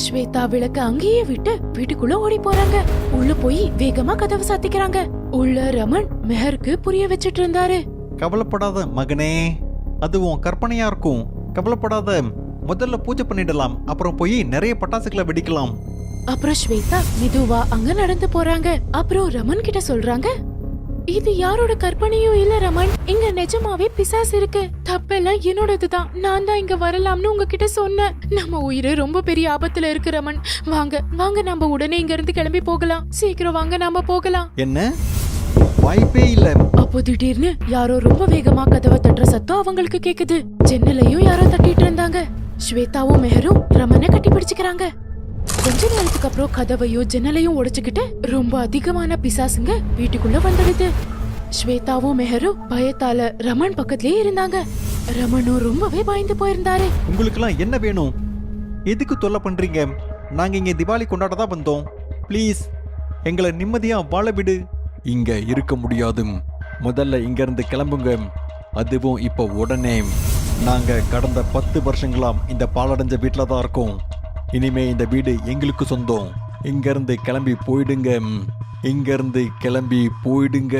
ஸ்வேதா விளக்க அங்கேயே விட்டு வீட்டுக்குள்ள ஓடி போறாங்க. உள்ள போய் வேகமா கதவை சாத்திக்கிறாங்க. உள்ள ரமன் மெஹருக்கு புரிய வச்சிட்டு இருந்தாரு. கவலைப்படாத மகனே, அதுவும் கற்பனையா இருக்கும். கவலைப்படாத, முதல்ல பூஜை பண்ணிடலாம், அப்புறம் போய் நிறைய பட்டாசுகளை வெடிக்கலாம். அப்புறம் ஸ்வேதா மெதுவா அங்க நடந்து போறாங்க. அப்புறம் ரமன் கிட்ட சொல்றாங்க, இது யாரோட கற்பனையும் இல்ல ரமன், இங்க நிஜமாவே பிசாசு இருக்கு. தப்பெல்லாம் என்னோடதுதான். நான் தான் இங்க வரலாம்னு உங்ககிட்ட சொன்னேன். நம்ம உயிரு ரொம்ப பெரிய ஆபத்துல இருக்கு ரமன். வாங்க வாங்க, நம்ம உடனே இங்க இருந்து கிளம்பி போகலாம். சீக்கிரம் வாங்க, நாம போகலாம். என்ன? வாய்ப்பே இல்ல. அப்போ திடீர்னு யாரோ ரொம்ப வேகமா கதவை தட்டுற சத்தம் அவங்களுக்கு கேக்குது. ஜன்னலையும் யாரோ தட்டிட்டு இருந்தாங்க. ஸ்வேதாவும் மெஹரும் ரமனை கட்டி பிடிச்சுக்கிறாங்க. கொஞ்ச நேரத்துக்கு அப்புறம் கதவையும் ஜன்னலையும் உடைச்சுக்கிட்டு ரொம்ப அதிகமான பிசாசுங்க வீட்டுக்குள்ள வந்துடுது. ஸ்வேதாவும் மெஹரும் பயத்தால ரமன் பக்கத்திலே இருந்தாங்க. ரமனும் ரொம்பவே பயந்து போயிருந்தாரு. உங்களுக்கெல்லாம் என்ன வேணும்? எதுக்கு தொல்லை பண்றீங்க? நாங்க இங்க திவாலி கொண்டாட தான் வந்தோம். ப்ளீஸ் எங்களை நிம்மதியா வாழ விடு. இங்க இருக்க முடியாது. முதல்ல இங்க இருந்து கிளம்புங்க. அதுவும் இப்போ உடனே. நாங்க கடந்த 10 வருஷங்களாம் இந்த பாலடைஞ்ச வீட்டில தான் இருக்கோம். இனிமே இந்த வீடு எங்களுக்கு சொந்தம். இங்க இருந்து கிளம்பி போயிடுங்க. இங்க இருந்து கிளம்பி போயிடுங்க.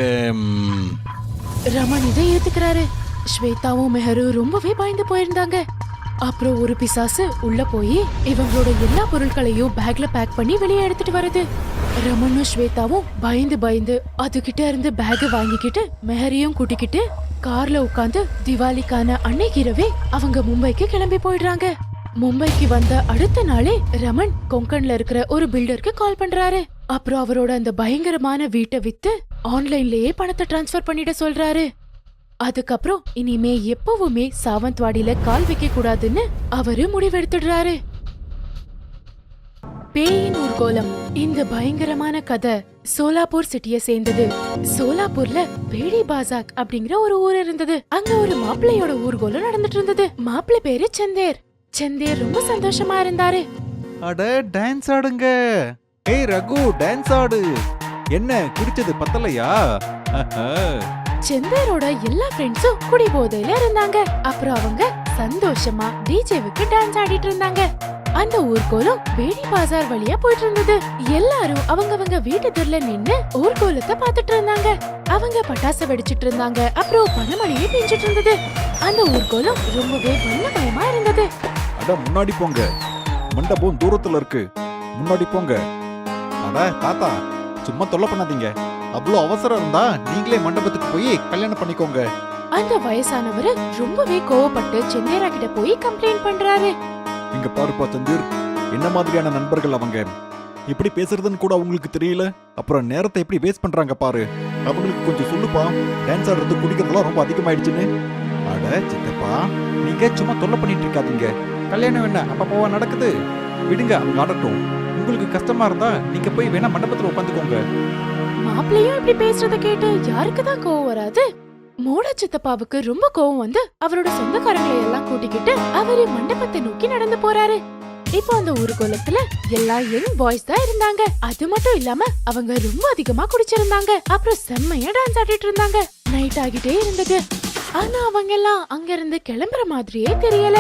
ரமன் இதை ஏத்துக்கிறாரு. ஸ்வேதாவும் மெஹரும் ரொம்பவே பயந்து போயிருந்தாங்க. அப்புறம் ஒரு பிசாசு உள்ள போய் இவங்களோட எல்லா பொருட்களையும் பேக்ல பேக் பண்ணி வெளியே எடுத்துட்டு வருது. ரமனும் ஸ்வேதாவும் பயந்து பயந்து அதுகிட்ட இருந்து பேக் வாங்கிக்கிட்டு மெஹரையும் கூட்டிக்கிட்டு கார்ல உட்காந்து திவாலிக்கான அன்னைக்கு இரவே அவங்க மும்பைக்கு கிளம்பி போயிடுறாங்க. மும்பைக்கு வந்த அடுத்த நாளே ரமன் கொங்கன்ல இருக்கிற ஒரு பில்டருக்கு கால் பண்றாரு. அப்புறம் அவரோட அந்த பயங்கரமான வீட்டை வித்து ஆன்லைன்லயே பணத்தை டிரான்ஸ்பர் பண்ணிட சொல்றாரு. அதுக்கப்புறம் இனிமே எப்பவுமே சாவந்த்வாடியில கால் வைக்க கூடாதுன்னு அவரு முடிவெடுத்துடுறாரு. பேயின் ஊர்கோலம். இந்த பயங்கரமான கதை சோலாப்பூர் சிட்டிய சேர்ந்தது. சோலாப்பூர்ல பேடி பாசாக் அப்படிங்கிற ஒரு ஊர் இருந்தது. அங்க ஒரு மாப்பிள்ளையோட ஊர்கோலம் நடந்துட்டு இருந்தது. மாப்பிள்ளை பேரு சந்தேர். சந்தேர் ரொம்ப சந்தோஷமா இருந்தாரு. அட டான்ஸ் ஆடுங்க. ஏய் ரகு, டான்ஸ் ஆடு. என்ன குடிச்சது பத்தலையா? சந்தேரோட எல்லா ஃப்ரெண்ட்ஸும் குடி போதையில இருந்தாங்க. அப்புறம் அவங்க சந்தோஷமா டிஜேவுக்கு டான்ஸ் ஆடிட்டு இருந்தாங்க. அந்த ஊர்கோலம் பேடி பாசார் வழியா போயிட்டு இருந்தது. எல்லாரும் அவங்கவங்க வீட்டு தெருல நின்னு ஊர்கோலத்தை பாத்துட்டு இருந்தாங்க. அவங்க பட்டாசு வெடிச்சிட்டு இருந்தாங்க. அப்புறம் பனமழையே பெஞ்சிட்டு இருந்தது. அந்த ஊர்கோலம் ரொம்பவே வண்ணமயமா இருந்தது. அட முன்னாடி போங்க, மண்டபம் தூரத்துல இருக்கு. முன்னாடி போங்க. அட தாத்தா, சும்மா தொல்லை பண்ணாதீங்க. அவ்வளோ அவசரம் இருந்தா நீங்களே மண்டபத்துக்கு போய் கல்யாணம் பண்ணிக்கோங்க. அந்த வயசானவரு ரொம்பவே கோவப்பட்டு சந்தேரா கிட்ட போய் கம்ப்ளைண்ட் பண்றாரு. இங்க பாருப்பா சந்தீர், என்ன மாதிரியான நண்பர்கள் அவங்க? எப்படி பேசுறதுன்னு கூட அவங்களுக்கு தெரியல. அப்புறம் நேரத்தை எப்படி வேஸ்ட் பண்றாங்க பாரு. அவங்களுக்கு கொஞ்சம் சொல்லுப்பா, டான்ஸ் ஆடுறது குடிக்கிறதுலாம் ரொம்ப அதிகமாயிடுச்சுன்னு. அட சித்தப்பா, நீங்க சும்மா தொல்லை பண்ணிட்டு இருக்காதீங்க. கல்யாணம் என்ன அப்பப்போவா நடக்குது? விடுங்க, அவங்க ஆடட்டும். உங்களுக்கு கஷ்டமா இருந்தா நீங்க போய் வேணா மண்டபத்துல உட்காந்துக்கோங்க. மாப்பிள்ளையும் இப்படி பேசுறத கேட்டு யாருக்குதான் கோவம் வராது? மோட சித்தப்பாவுக்கு ரொம்ப கோவம் வந்து அவரோட சொந்தக்காரங்களை எல்லாம் கூட்டிக்கிட்டு அவரு மண்டபத்தை நோக்கி நடந்து போறாரு. இப்போ அந்த ஊர்கோலத்துல எல்லா யங் பாய்ஸ் தான் இருந்தாங்க. அது மட்டும் இல்லாம அவங்க ரொம்ப அதிகமா குடிச்சிருந்தாங்க. அப்புறம் செம்மையா டான்ஸ் ஆடிட்டு இருந்தாங்க. நைட் ஆகிட்டே இருந்தது. ஆனா அவங்க எல்லாம் அங்க இருந்து கிளம்புற மாதிரியே தெரியல.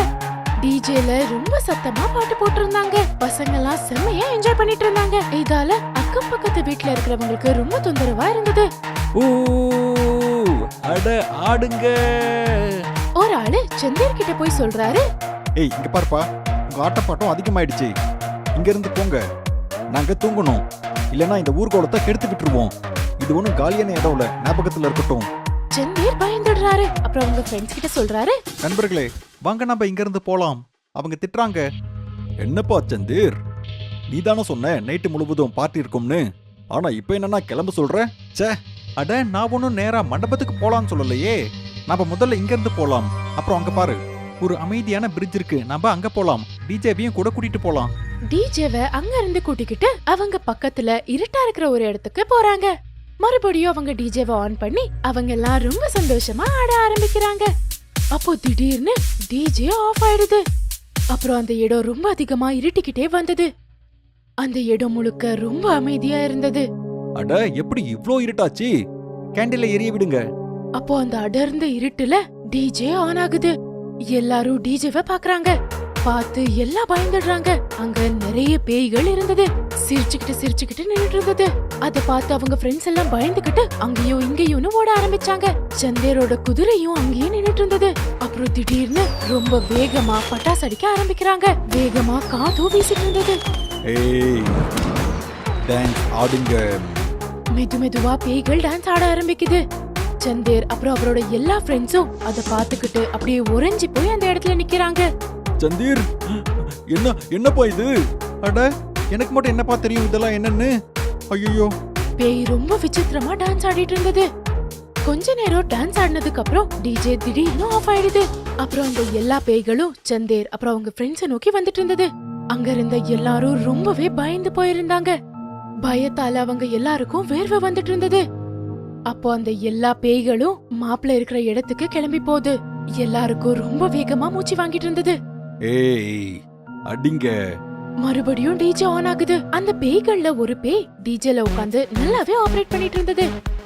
டிஜேல ரொம்ப சத்தமா பாட்டு போட்டு இருந்தாங்க. பசங்க எல்லாம் செம்மையா என்ஜாய் பண்ணிட்டு இருந்தாங்க. இதால அக்கம் பக்கத்து வீட்டுல இருக்கிறவங்களுக்கு ரொம்ப தொந்தரவா இருந்தது. ஓ அட ஆடுங்க. ஒரு ஆளு சந்தேர் கிட்ட போய் சொல்றாரு, ஏய் இங்க பாருப்பா, உங்க ஆட்டப்பாட்டம் அதிகமாயிடுச்சு. இங்க இருந்து போங்க, நாங்க தூங்கணும். இல்லனா இந்த ஊர்கோலத்தை கெடுத்து விட்டுருவோம். இது ஒண்ணும் காலியான இடம் இல்ல, ஞாபகத்துல இருக்கட்டும். சந்தேர் பயந்துடுறாரு. அப்புறம் அவங்க ஃப்ரெண்ட்ஸ் கிட்ட சொல்றாரு, நண்பர்களே வாங்க நம்ம இங்க இருந்து போலாம். அவங்க திட்டுறாங்க. என்னப்பா சந்தீர், நீதானே சொன்ன நைட்டு முழுவதும் பார்ட்டி இருக்கும்னு. ஆனா இப்ப என்னன்னா கிளம்ப சொல்ற? சே, அட நான் ஒன்னும் நேரா மண்டபத்துக்கு போலான்னு சொல்லலையே. நாம முதல்ல இங்க இருந்து போலாம். அப்புறம் அங்க பாரு, ஒரு அமைதியான பிரிட்ஜ் இருக்கு, நாம அங்க போலாம். டிஜேவையும் கூட கூட்டிட்டு போலாம். டிஜேவை அங்க இருந்து கூட்டிக்கிட்டு அவங்க பக்கத்துல இருட்டா இருக்கிற ஒரு இடத்துக்கு போறாங்க. மறுபடியும் அவங்க டிஜேவை ஆன் பண்ணி அவங்க எல்லாம் ரொம்ப சந்தோஷமா ஆட ஆரம்பிக்கிறாங்க. அப்போ திடீர்னு டிஜே ஆஃப் ஆயிடுது. அப்புறம் அந்த இடம் ரொம்ப அதிகமா இருட்டிக்கிட்டே வந்தது. அந்த இடம் முழுக்க ரொம்ப அமைதியா இருந்தது. அட எப்படி இவ்ளோ இருட்டாச்சு? கேண்டில எரிய விடுங்க. அப்போ அந்த அடர்ந்த இருட்டுல டிஜே ஆன் ஆகுது. எல்லாரும் டிஜேவை பாக்குறாங்க. பார்த்து எல்லாம் பயந்துடுறாங்க. அங்க நிறைய பேய்கள் இருந்தது. சிரிச்சுக்கிட்டு நின்னுட்டு இருந்தது. அத பார்த்து அவங்க ஃப்ரெண்ட்ஸ் எல்லாம் பயந்துகிட்டு அங்கேயும் இங்கேயும் ஓட ஆரம்பிச்சாங்க. சந்தேரோட குதிரையும் அங்கேயே நின்னுட்டு இருந்தது. அப்புறம் திடீர்னு ரொம்ப வேகமா பட்டாசு அடிக்க ஆரம்பிக்கிறாங்க. வேகமா காத்தும் வீசிட்டு இருந்தது. ஏய் டான்ஸ் ஆடுங்க. மெதுவா பேய்கள் டான்ஸ் ஆட ஆரம்பிக்குது. சந்தேர் அப்புறம் அவரோட எல்லா ஃப்ரெண்ட்ஸும் அத பாத்துக்கிட்டு அப்படியே உறைஞ்சி போய் அந்த இடத்துல நிக்கிறாங்க. சந்தீர், என்னப்பா இது? அட எனக்கு மட்டும் என்னப்பா தெரியும் இதெல்லாம் என்னன்னு? ஐயோ, பேய் ரொம்ப விசித்திரமா டான்ஸ் ஆடிட்டு இருந்தது. கொஞ்ச நேரம் டான்ஸ் ஆடினதுக்கு அப்புறம் டிஜே திடீர்னு ஆஃப் ஆயிடுது. அப்புறம் அந்த எல்லா பேய்களும் சந்தேர் அப்புறம் அவங்க ஃப்ரெண்ட்ஸை நோக்கி வந்துட்டு இருந்தது. அங்க இருந்த எல்லாரும் ரொம்பவே பயந்து போயிருந்தாங்க. பயத்தால அவங்க எல்லாருக்கும் வேர்வை வந்துட்டு இருந்தது. அப்போ அந்த எல்லா பேய்களும் மாப்பிள்ள இருக்கிற இடத்துக்கு கிளம்பி போகுது. எல்லாருக்கும் ரொம்ப வேகமா மூச்சு வாங்கிட்டு இருந்தது. ஏய் அடிங்க. மறுபடியும் டிஜே ஆன் ஆகுது. அந்த பேய்கள்ல ஒரு பேய் டிஜேல உட்கார்ந்து நல்லாவே ஆபரேட் பண்ணிட்டு இருந்தது.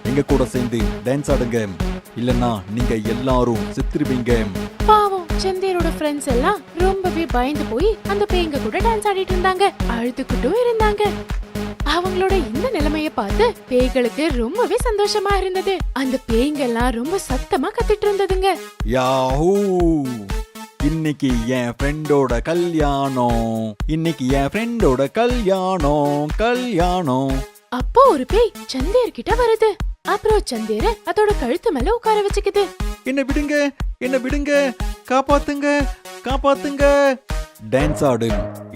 எங்க கூட சேர்ந்து டான்ஸ் ஆடுங்க, இல்லனா நீங்க எல்லாரும் செத்துருவீங்க. பாவம் சந்தேரோட ஃப்ரெண்ட்ஸ் எல்லாம் ரொம்பவே பயந்து போய் அந்த பேய்ங்க கூட டான்ஸ் ஆடிட்டு இருந்தாங்க. அழுதுகிட்டும் இருந்தாங்க. அவங்களோட இந்த நிலைமைய பார்த்து பேய்களுக்கு ரொம்பவே சந்தோஷமா இருந்தது. அந்த பேய்ங்க எல்லாம் ரொம்ப சத்தமா கத்திட்டு இருந்ததுங்க. யாஹூ, இன்னைக்கு என் ஃப்ரெண்டோட கல்யாணம், இன்னைக்கு என் ஃப்ரெண்டோட கல்யாணம். அப்போ ஒரு பேய் சந்தேர் கிட்ட வருது. அப்புறம் சந்தேர அதோட கழுத்து மேல உட்கார வச்சுக்குது. என்ன விடுங்க, காப்பாத்துங்க. டான்ஸ் ஆடு,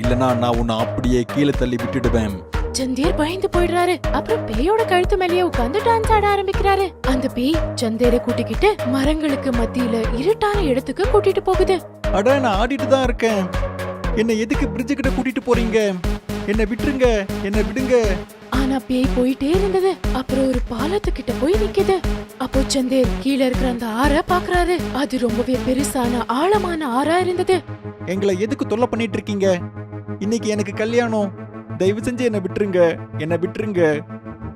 இல்லனா நான் உன்னை அப்படியே கீழே தள்ளி விட்டுடுவேன். சந்தேர் பயந்து போயிடுறாரு. அப்புறம் பேயோட கழுத்து மேலேயே உட்கார்ந்து டான்ஸ் ஆட ஆரம்பிக்கிறாரு. அந்த பேய் சந்தேரை கூட்டிக்கிட்டு மரங்களுக்கு மத்தியில இருட்டான இடத்துக்கு கூட்டிட்டு போகுது. அட நான் ஆடிட்டு தான் இருக்கேன், என்ன எதுக்கு பிரிட்ஜ் கிட்ட கூட்டிட்டு போறீங்க? என்ன விடுங்க. ஆனா பேய் போயிட்டே இருந்தது. அப்புறம் ஒரு பாலத்துக்கிட்ட போய் நிக்குது. அப்போ சந்தேர் கீழே இருக்கிற அந்த ஆற பாக்குறாரு. அது ரொம்பவே பெருசான ஆழமான ஆறா இருந்தது. எங்களை எதுக்கு தொல்லை பண்ணிட்டு இருக்கீங்க? இன்னைக்கு எனக்கு கல்யாணம், தயவு செஞ்சு என்ன விட்டுருங்க.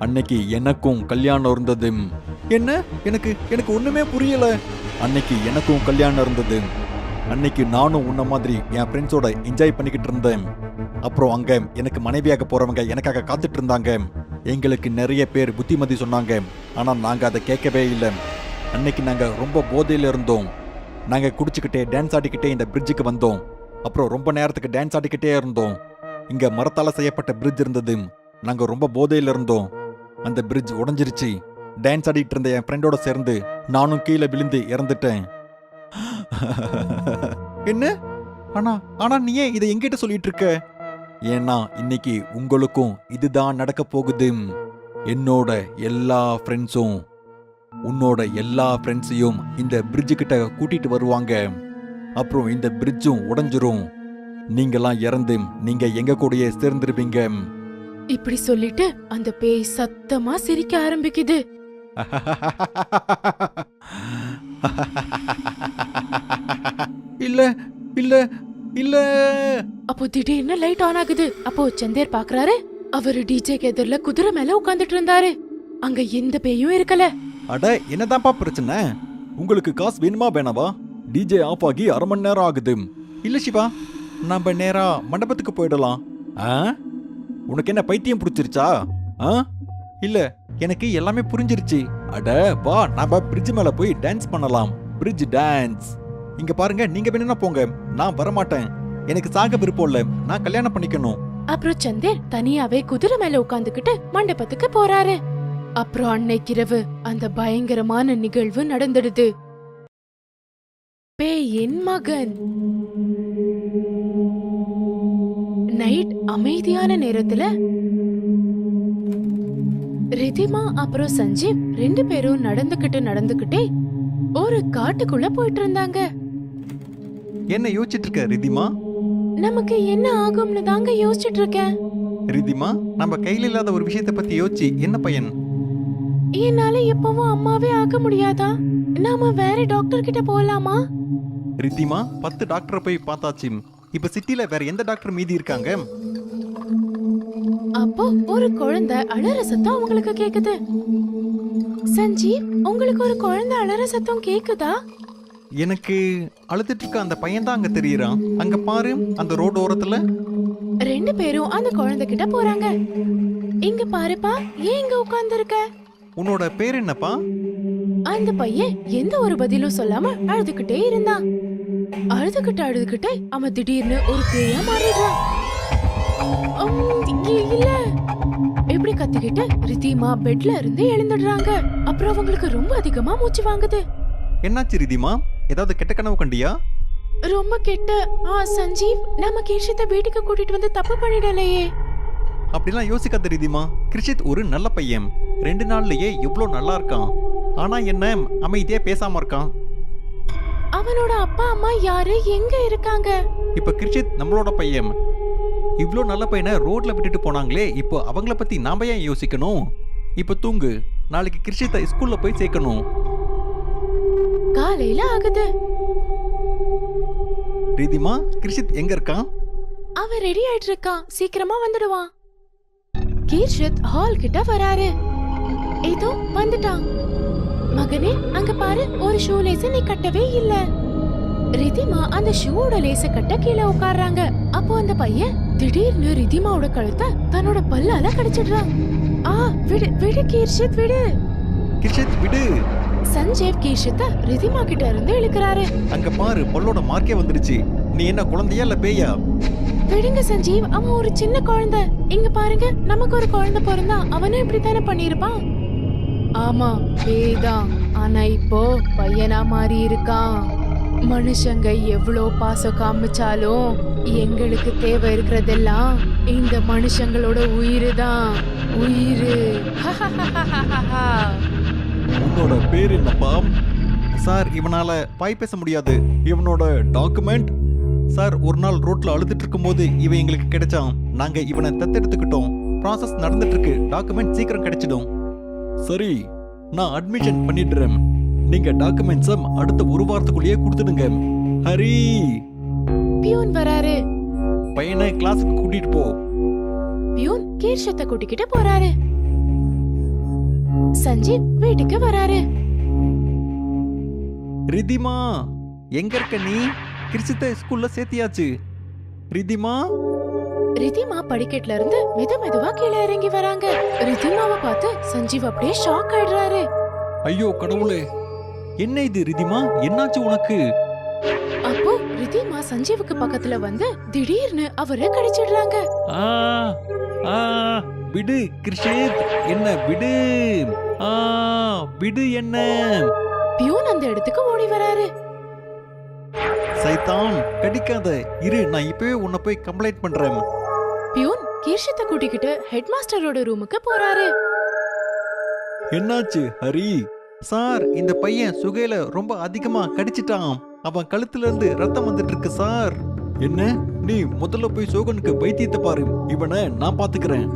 அன்னைக்கு எனக்கும் கல்யாணம் இருந்தது. என்ன? எனக்கு ஒண்ணுமே புரியல. அன்னைக்கு எனக்கும் கல்யாணம் இருந்தது. அன்னைக்கு நானும் உன்ன மாதிரி என் ஃப்ரெண்ட்ஸோட என்ஜாய் பண்ணிக்கிட்டு இருந்தேன். அப்புறம் அங்க எனக்கு மனைவியாக போறவங்க எனக்காக காத்துட்டு இருந்தாங்க. எங்களுக்கு நிறைய பேர் புத்திமதி சொன்னாங்க. ஆனா நாங்க அதை கேட்கவே இல்லை. அன்னைக்கு நாங்க ரொம்ப போதையில இருந்தோம். நாங்க குடிச்சுக்கிட்டே டான்ஸ் ஆடிக்கிட்டே இந்த பிரிட்ஜுக்கு வந்தோம். அப்புறம் ரொம்ப நேரத்துக்கு டான்ஸ் ஆடிக்கிட்டே இருந்தோம். இங்க மரத்தால செய்யப்பட்ட பிரிட்ஜ் இருந்தது. நாங்க ரொம்ப போதையில இருந்தோம். அந்த பிரிட்ஜ் உடைஞ்சிருச்சு. டான்ஸ் ஆடிட்டு இருந்த என் ஃப்ரெண்டோட சேர்ந்து நானும் கீழே விழுந்து இறந்துட்டேன். என்ன? ஆனா நீ ஏன் இதை என்கிட்ட சொல்லிட்டு இருக்க? ஏன்னா இன்னைக்கு உங்களுக்கும் இதுதான் நடக்க போகுது. என்னோட எல்லா ஃப்ரெண்ட்ஸும் உன்னோட எல்லா ஃப்ரெண்ட்ஸையும் இந்த பிரிட்ஜு கிட்ட கூட்டிட்டு வருவாங்க. அப்புறம் இந்த பிரிட்ஜும் உடைஞ்சிரும். நீங்கெல்லாம் இறந்து நீங்க எங்க கூடயே சேர்ந்துருவீங்க. இப்படி சொல்லிட்டு அந்த பேய் சத்தமா சிரிக்க ஆரம்பிக்குது. இல்ல இல்ல இல்ல. அப்போ திடீர்னு லைட் ஆன் ஆகுது. அப்போ சந்தேர் பாக்குறாரு, அவரு டிஜேக்கு எதிரில குதிரை மேல உட்கார்ந்துட்டு இருந்தாரு. அங்க எந்த பேயும் இருக்கல. அட என்னதான்ப்பா பிரச்சனை? உங்களுக்கு காசு வேணுமா வேணாவா? டிஜே ஆஃப் ஆகி 1/2 மணி நேரம் ஆகுது. இல்ல சிவா, நம்ம நேரா மண்டபத்துக்கு போயிடலாம். ஆ? உனக்கு என்ன பைத்தியம் பிடிச்சிருச்சா? ஆ? இல்ல, எனக்கு எல்லாமே புரிஞ்சிருச்சு. அட வா, நாம பிரிட்ஜ் மேல போய் டான்ஸ் பண்ணலாம். Bridge dance. இங்க பாருங்க, நீங்க வேணும்னா போங்க, நான் வரமாட்டேன். எனக்கு சாக விருப்பம் இல்ல, நான் கல்யாணம் பண்ணிக்கணும். அப்புறம் சந்தேர் தனியாவே குதிரை மேல உட்கார்ந்துகிட்டு மண்டபத்துக்கு போறாரு. அப்புறம் அன்னைக்கிரவு அந்த பயங்கரமான நிகழ்வு நடந்துடுது. பேயின் மகன். நைட் அமைதியான நேரத்துல ரிதிமா அப்புறம் சஞ்சீவ் 2 பேரும் நடந்துகிட்டே ஒரு காட்டுக்குள்ள போயிட்டு இருந்தாங்க. என்ன யோசிச்சுட்டு இருக்க ரிதிமா? நமக்கு என்ன ஆகும்னு தாங்க யோசிச்சுட்டு இருக்கேன். ரிதிமா, நம்ம கையில இல்லாத ஒரு விஷயத்தை பத்தி யோசிச்சு என்ன பையன்? என்னால எப்பவும் அம்மாவே ஆக முடியாதா? நாம வேற டாக்டர் கிட்ட போலாமா? ரித்திமா, 10 டாக்டரை போய் பார்த்தாச்சு. இப்ப சிட்டில வேற எந்த டாக்டர் மீதி இருக்காங்க? அப்போ ஒரு குழந்தை அலற சத்தம் உங்களுக்கு கேக்குது. சஞ்சீவ், உங்களுக்கு ஒரு குழந்தை அலற சத்தம் கேக்குதா? எனக்கு அழுதுட்டு இருக்க அந்த பையன் தான் அங்க தெரியறான். அங்க பாரு, அந்த ரோடு ஓரத்துல. 2 பேரும் அந்த குழந்தை கிட்ட போறாங்க. இங்க பாருப்பா, ஏன் இங்க உட்கார்ந்து இருக்க? உன்னோட பேர் என்னப்பா? அந்த பையன் எந்த ஒரு பதிலும் சொல்லாம அழுதுகிட்டே இருந்தான். அழுதுகிட்டே அவன் திடீர்னு ஒரு பேயா மாறிடுறான். இல்ல, எப்படி கத்திக்கிட்டு ரிதிமா பெட்ல இருந்து எழுந்துடுறாங்க. அப்புறம் அவங்களுக்கு ரொம்ப அதிகமா மூச்சு வாங்குது. என்னாச்சு ரிதிமா? ஏதாவது கெட்ட கனவு கண்டியா? ரொம்ப கெட்ட. சஞ்சீவ், நம்ம கிருஷித்தை வீட்டுக்கு கூட்டிட்டு வந்து தப்பு பண்ணிடலையே. அப்படிலாம் யோசிக்காத ரிதிமா. கிருஷித் ஒரு நல்ல பையன். 2 நாள்லயே இவ்ளோ நல்லா இருக்கான். ஆனா என்ன அமைதியா பேசாம இருக்கான். அவனோட அப்பா அம்மா யாரு, எங்க இருக்காங்க? இப்ப கிருஷித் நம்மளோட பையன். இவ்ளோ நல்ல பையனை ரோட்ல விட்டுட்டு போனாங்களே, இப்போ அவங்கள பத்தி நாம ஏன் யோசிக்கணும்? இப்ப தூங்கு, நாளைக்கு கிருஷித்தை ஸ்கூல்ல போய் சேர்க்கணும். காலையில ஆகுது. ரிதிமா, கிருஷித் எங்க இருக்கான்? அவன் ரெடி ஆயிட்டு இருக்கான், சீக்கிரமா வந்துடுவான். கிருஷித் ஹால் கிட்ட வராரு. ஏதோ வந்துட்டான். மகனே, அங்க பாரு, ஒரு ஷூ லேஸ் நீ கட்டவே இல்ல. ரிதிமா அந்த ஷூவோட லேச கட்ட கீழே உட்கார்றாங்க. அப்போ அந்த பையன் திடீர்னு ரிதிமாவோட கழுத்தை தன்னோட பல்லால கடிச்சிடுறான். விடு விடு கிருஷித், விடு. கிருஷித் விடு. சஞ்சீவ் கிருஷித்தை ரிதிமா கிட்ட இருந்து இழுக்கிறாரு. அங்க பாரு, பல்லோட மார்க்கே வந்துருச்சு. நீ என்ன குழந்தையா இல்ல பேயா? விடுங்க சஞ்சீவ், அவன் ஒரு சின்ன குழந்தை. இங்க பாருங்க, நமக்கு ஒரு குழந்தை பிறந்தா அவனும் இப்படித்தானே பண்ணிருப்பான். ஆமா, பேய்தான். ஆனா இப்போ பையனா மாறி இருக்கான். மனுஷங்க எவ்வளோ பாசம் காமிச்சாலும் எங்களுக்கு தேவை இருக்கிறதெல்லாம் இந்த மனுஷங்களோட உயிரு தான். உயிரு. உன்னோட பேர் என்னப்பா? சார், இவனால பாய் பேச முடியாது. இவனோட டாக்குமெண்ட் சார், ஒரு நாள் ரோட்ல அழுதுட்டு இருக்கும்போது இவன் எங்களுக்கு கிடைச்சான். நாங்க இவனை தத்தெடுத்துக்கிட்டோம். ப்ராசஸ் நடந்துட்டு இருக்கு. டாக்குமெண்ட் சீக்கிரம் கிடைச்சிடும். சரி, நான் அட்மிஷன் பண்ணிடுறேன். நீங்க டாக்குமெண்ட்ஸை அடுத்த 1 வாரத்துக்குள்ளேயே கொடுத்துடுங்க. ஹரி. பியூன் வராரு. பையனை கிளாஸுக்கு கூட்டிட்டு போ. பியூன் கிருஷித்தை கூட்டிக்கிட்டு போறாரு. சஞ்சீவ் வீட்டுக்கு வராரு. ரிதிமா, எங்க இருக்க நீ? கிருஷித்தை ஸ்கூல்ல சேர்த்தியாச்சு. ரிதிமா. ரிதிமா படிக்கட்டுல இருந்து மெதுவா கீழே இறங்கி வராங்க. ரிதிமாவை பார்த்து சஞ்சீவ் அப்படியே ஷாக் ஆயிடுறாரு. ஐயோ கடவுளே, என்ன இது ரிதிமா? என்னாச்சு உனக்கு? அப்போ ரிதிமா சஞ்சீவுக்கு பக்கத்துல வந்து திடீர்னு அவரை கடிச்சிடுறாங்க. விடு கிருஷித், என்ன விடு. விடு என்ன. பியூன் அந்த இடத்துக்கு ஓடி வராரு. சைத்தான், கடிக்காத இரு, நான் இப்பவே உன்னை போய் கம்ப்ளைண்ட் பண்றேன். பியூன் கிருஷித்தை கூட்டிக்கிட்டு ஹெட் மாஸ்டரோட ரூமுக்கு போறாரு. என்னாச்சு ஹரி? சார், இந்த பையன் சுகையில ரொம்ப அதிகமா கடிச்சிட்டான். அவன் கழுத்துல இருந்து ரத்தம் வந்துட்டு இருக்கு சார். என்ன? நீ முதல்ல போய் சோகனுக்கு வைத்தியத்தை பாரு. இவனை நான் பாத்துக்கிறேன்.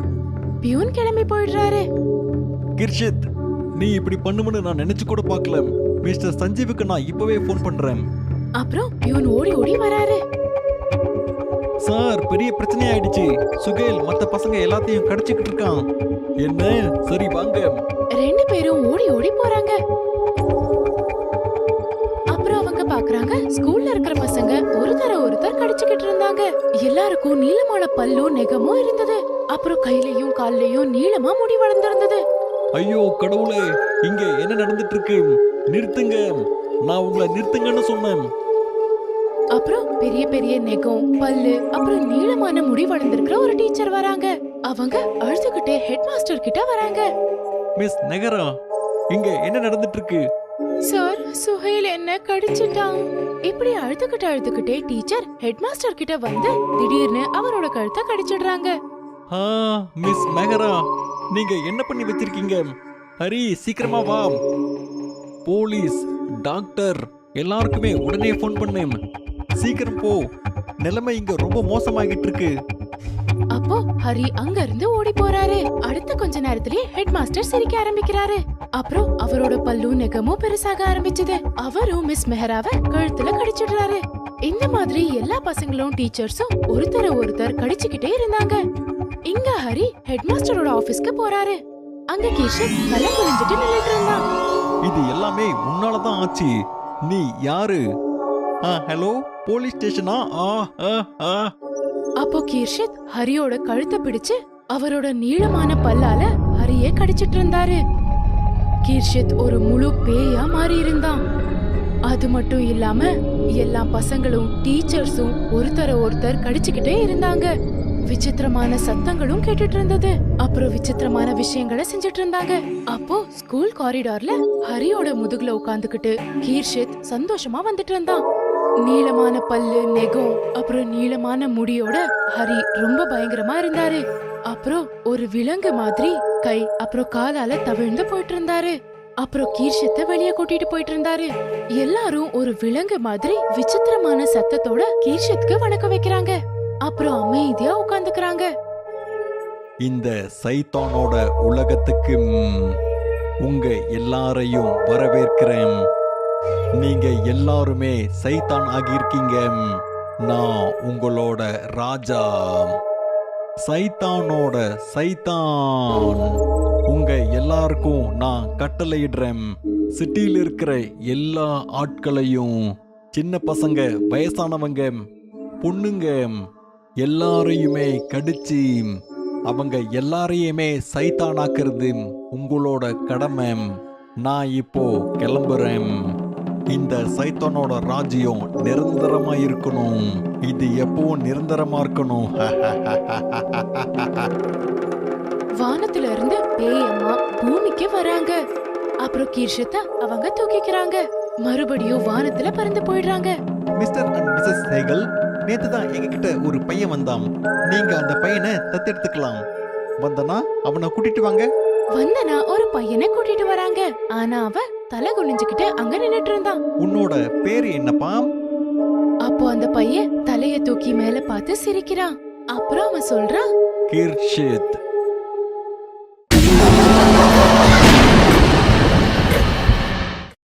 பியூன் கிளம்பி போயிடுறாரு. கிர்ஷித், நீ இப்படி பண்ணுமுன்னு நான் நினைச்சு கூட பார்க்கல. மிஸ்டர் சஞ்சீவுக்கு நான் இப்பவே ஃபோன் பண்றேன். அப்புறம் பியூன் ஓடி ஓடி வராரு. சார், பெரிய பிரச்சனை ஆயிடுச்சு. சுகேல் மத்த பசங்க எல்லாத்தையும் கடிச்சுக்கிட்டு இருக்கான். என்ன? சரி வாங்க. 2 பேரும் ஓடி ஓடி போறாங்க. அப்புறம் அவங்க பாக்குறாங்க ஸ்கூல்ல இருக்கிற பசங்க ஒருத்தர் கடிச்சுக்கிட்டு இருந்தாங்க. எல்லாருக்கும் நீளமான பல்லும் நெகமும் இருந்தது. அப்புறம் கையிலயும் கால்லயும் நீளமா முடி வளர்ந்திருந்தது. ஐயோ கடவுளே, இங்க என்ன நடந்துட்டு இருக்கு? நிறுத்துங்க, நான் உங்களை நிறுத்துங்கன்னு சொன்னேன். அப்புறம் பெரிய பெரிய நெகம், பல்லு, அப்புறம் நீளமான முடி வளர்ந்திருக்கிற ஒரு டீச்சர் வராங்க. அவங்க அழுதுகிட்டே ஹெட் மாஸ்டர் கிட்ட வராங்க. மிஸ் நெகரா, இங்க என்ன நடந்துட்டு இருக்கு? சார், சுஹேல் என்ன கடிச்சிட்டான். இப்படி அழுதுகிட்டே டீச்சர் ஹெட் மாஸ்டர் கிட்ட வந்து திடீர்னு அவரோட கழுத்தை கடிச்சிடுறாங்க. மிஸ் மெஹரா, நீங்க என்ன பண்ணி வச்சிருக்கீங்க? ஹரி, சீக்கிரமா வா. போலீஸ், டாக்டர் எல்லாருக்குமே உடனே ஃபோன் பண்ணேன். சீக்கிரம் போ, நிலைமை இங்க ரொம்ப மோசமாகிட்டு இருக்கு. அப்போ ஹரி அங்க இருந்து ஓடி போறாரு. அடுத்த கொஞ்ச நேரத்திலேயே ஹெட் மாஸ்டர் சிரிக்க ஆரம்பிக்கிறாரு. அப்புறம் அவரோட பல்லும் நெகமும் பெருசாக ஆரம்பிச்சது. அவரும் மிஸ் மெஹராவை கழுத்துல கடிச்சிடுறாரு. இந்த மாதிரி எல்லா பசங்களும் டீச்சர்ஸும் ஒருத்தர் கடிச்சுக்கிட்டே இருந்தாங்க. இங்க ஹரி ஹெட் மாஸ்டரோட ஆபீஸ்க்கு போறாரு. அங்க கிஷன் தலை குனிஞ்சிட்டு நின்னுட்டு இருந்தான். இது எல்லாமே உன்னாலதான் ஆச்சு. நீ யாரு? ஹலோ, போலீஸ் ஸ்டேஷனா? அப்போ கீர்ஷித் ஹரியோட கழுத்தை பிடிச்சு அவரோட நீளமான பல்லால ஹரியை கடிச்சிட்டு இருந்தாரு. கீர்ஷித் ஒரு முழு பேயா மாறி இருந்தான். அது மட்டும் இல்லாம எல்லா பசங்களும் டீச்சர்ஸும் ஒருத்தர் கடிச்சுக்கிட்டே இருந்தாங்க. விசித்திரமான சத்தங்களும் கேட்டுட்டு இருந்தது. அப்புறம் விசித்திரமான விஷயங்களை செஞ்சுட்டு இருந்தாங்க. அப்போ ஸ்கூல் காரிடார்ல ஹரியோட முதுகுல உட்கார்ந்துகிட்டு கீர்ஷித் சந்தோஷமா வந்துட்டு இருந்தான். நீளமான பல்லு, நெகம், அப்புறம் நீளமான முடியோட ஹரி ரொம்ப பயங்கரமா இருந்தாரு. அப்புறம் ஒரு விலங்கு மாதிரி கை அப்புறம் காலால தவிழ்ந்து போயிட்டு இருந்தாரு. அப்புறம் கீர்ஷத்தை வெளியே கூட்டிட்டு போயிட்டு இருந்தாரு. எல்லாரும் ஒரு விலங்கு மாதிரி விசித்திரமான சத்தத்தோட கீர்ஷத்துக்கு வணக்கம் வைக்கிறாங்க. அப்புறம் அமைதியா உட்கார்ந்துக்கறாங்க. இந்த சைத்தானோட உலகத்துக்கு உங்க எல்லாரையும் வரவேற்கிறேன். நீங்க எல்லாருமே சைத்தான் ஆகியிருக்கீங்க. நான் உங்களோட ராஜா, சைத்தானோட சைத்தான். உங்க எல்லாருக்கும் நான் கட்டளையிடுறேன். சிட்டியில இருக்கிற எல்லா ஆட்களையும், சின்ன பசங்க, வயசானவங்க, பொண்ணுங்க எல்லாரையுமே கடிச்சு அவங்க எல்லாரையுமே சைத்தானாக்குறது உங்களோட கடமை. நான் இப்போ கிளம்புறேன். இந்த சைத்தானோட ராஜ்யம் நிரந்தரமா இருக்கணும். இது எப்பவும் நிரந்தரமா இருக்கணும். வானத்துல இருந்து பேயம்மா பூமிக்கு வராங்க. அப்புறம் கீர்ஷத்தை அவங்க தூக்கிக்கிறாங்க. மறுபடியும் வானத்துல பறந்து போயிடுறாங்க. மிஸ்டர் அண்ட் மிஸ்ஸஸ் சேகல், நேத்து தான் எங்ககிட்ட ஒரு பையன் வந்தான். நீங்க அந்த பையனை தத்தெடுத்துக்கலாம். வந்தனா அவனை கூட்டிட்டு வாங்க. வந்தனா ஒரு பையனை கூட்டிட்டு வராங்க. ஆனா அவ தலை குனிஞ்சுக்கிட்டு அங்க நின்னுட்டு இருந்தான். உன்னோட பேரு என்னப்பா? அப்போ அந்த பையன் தலைய தூக்கி மேல பார்த்து சிரிக்கிறான். அப்புறம் அவன் சொல்றான், கிர்ஷித்.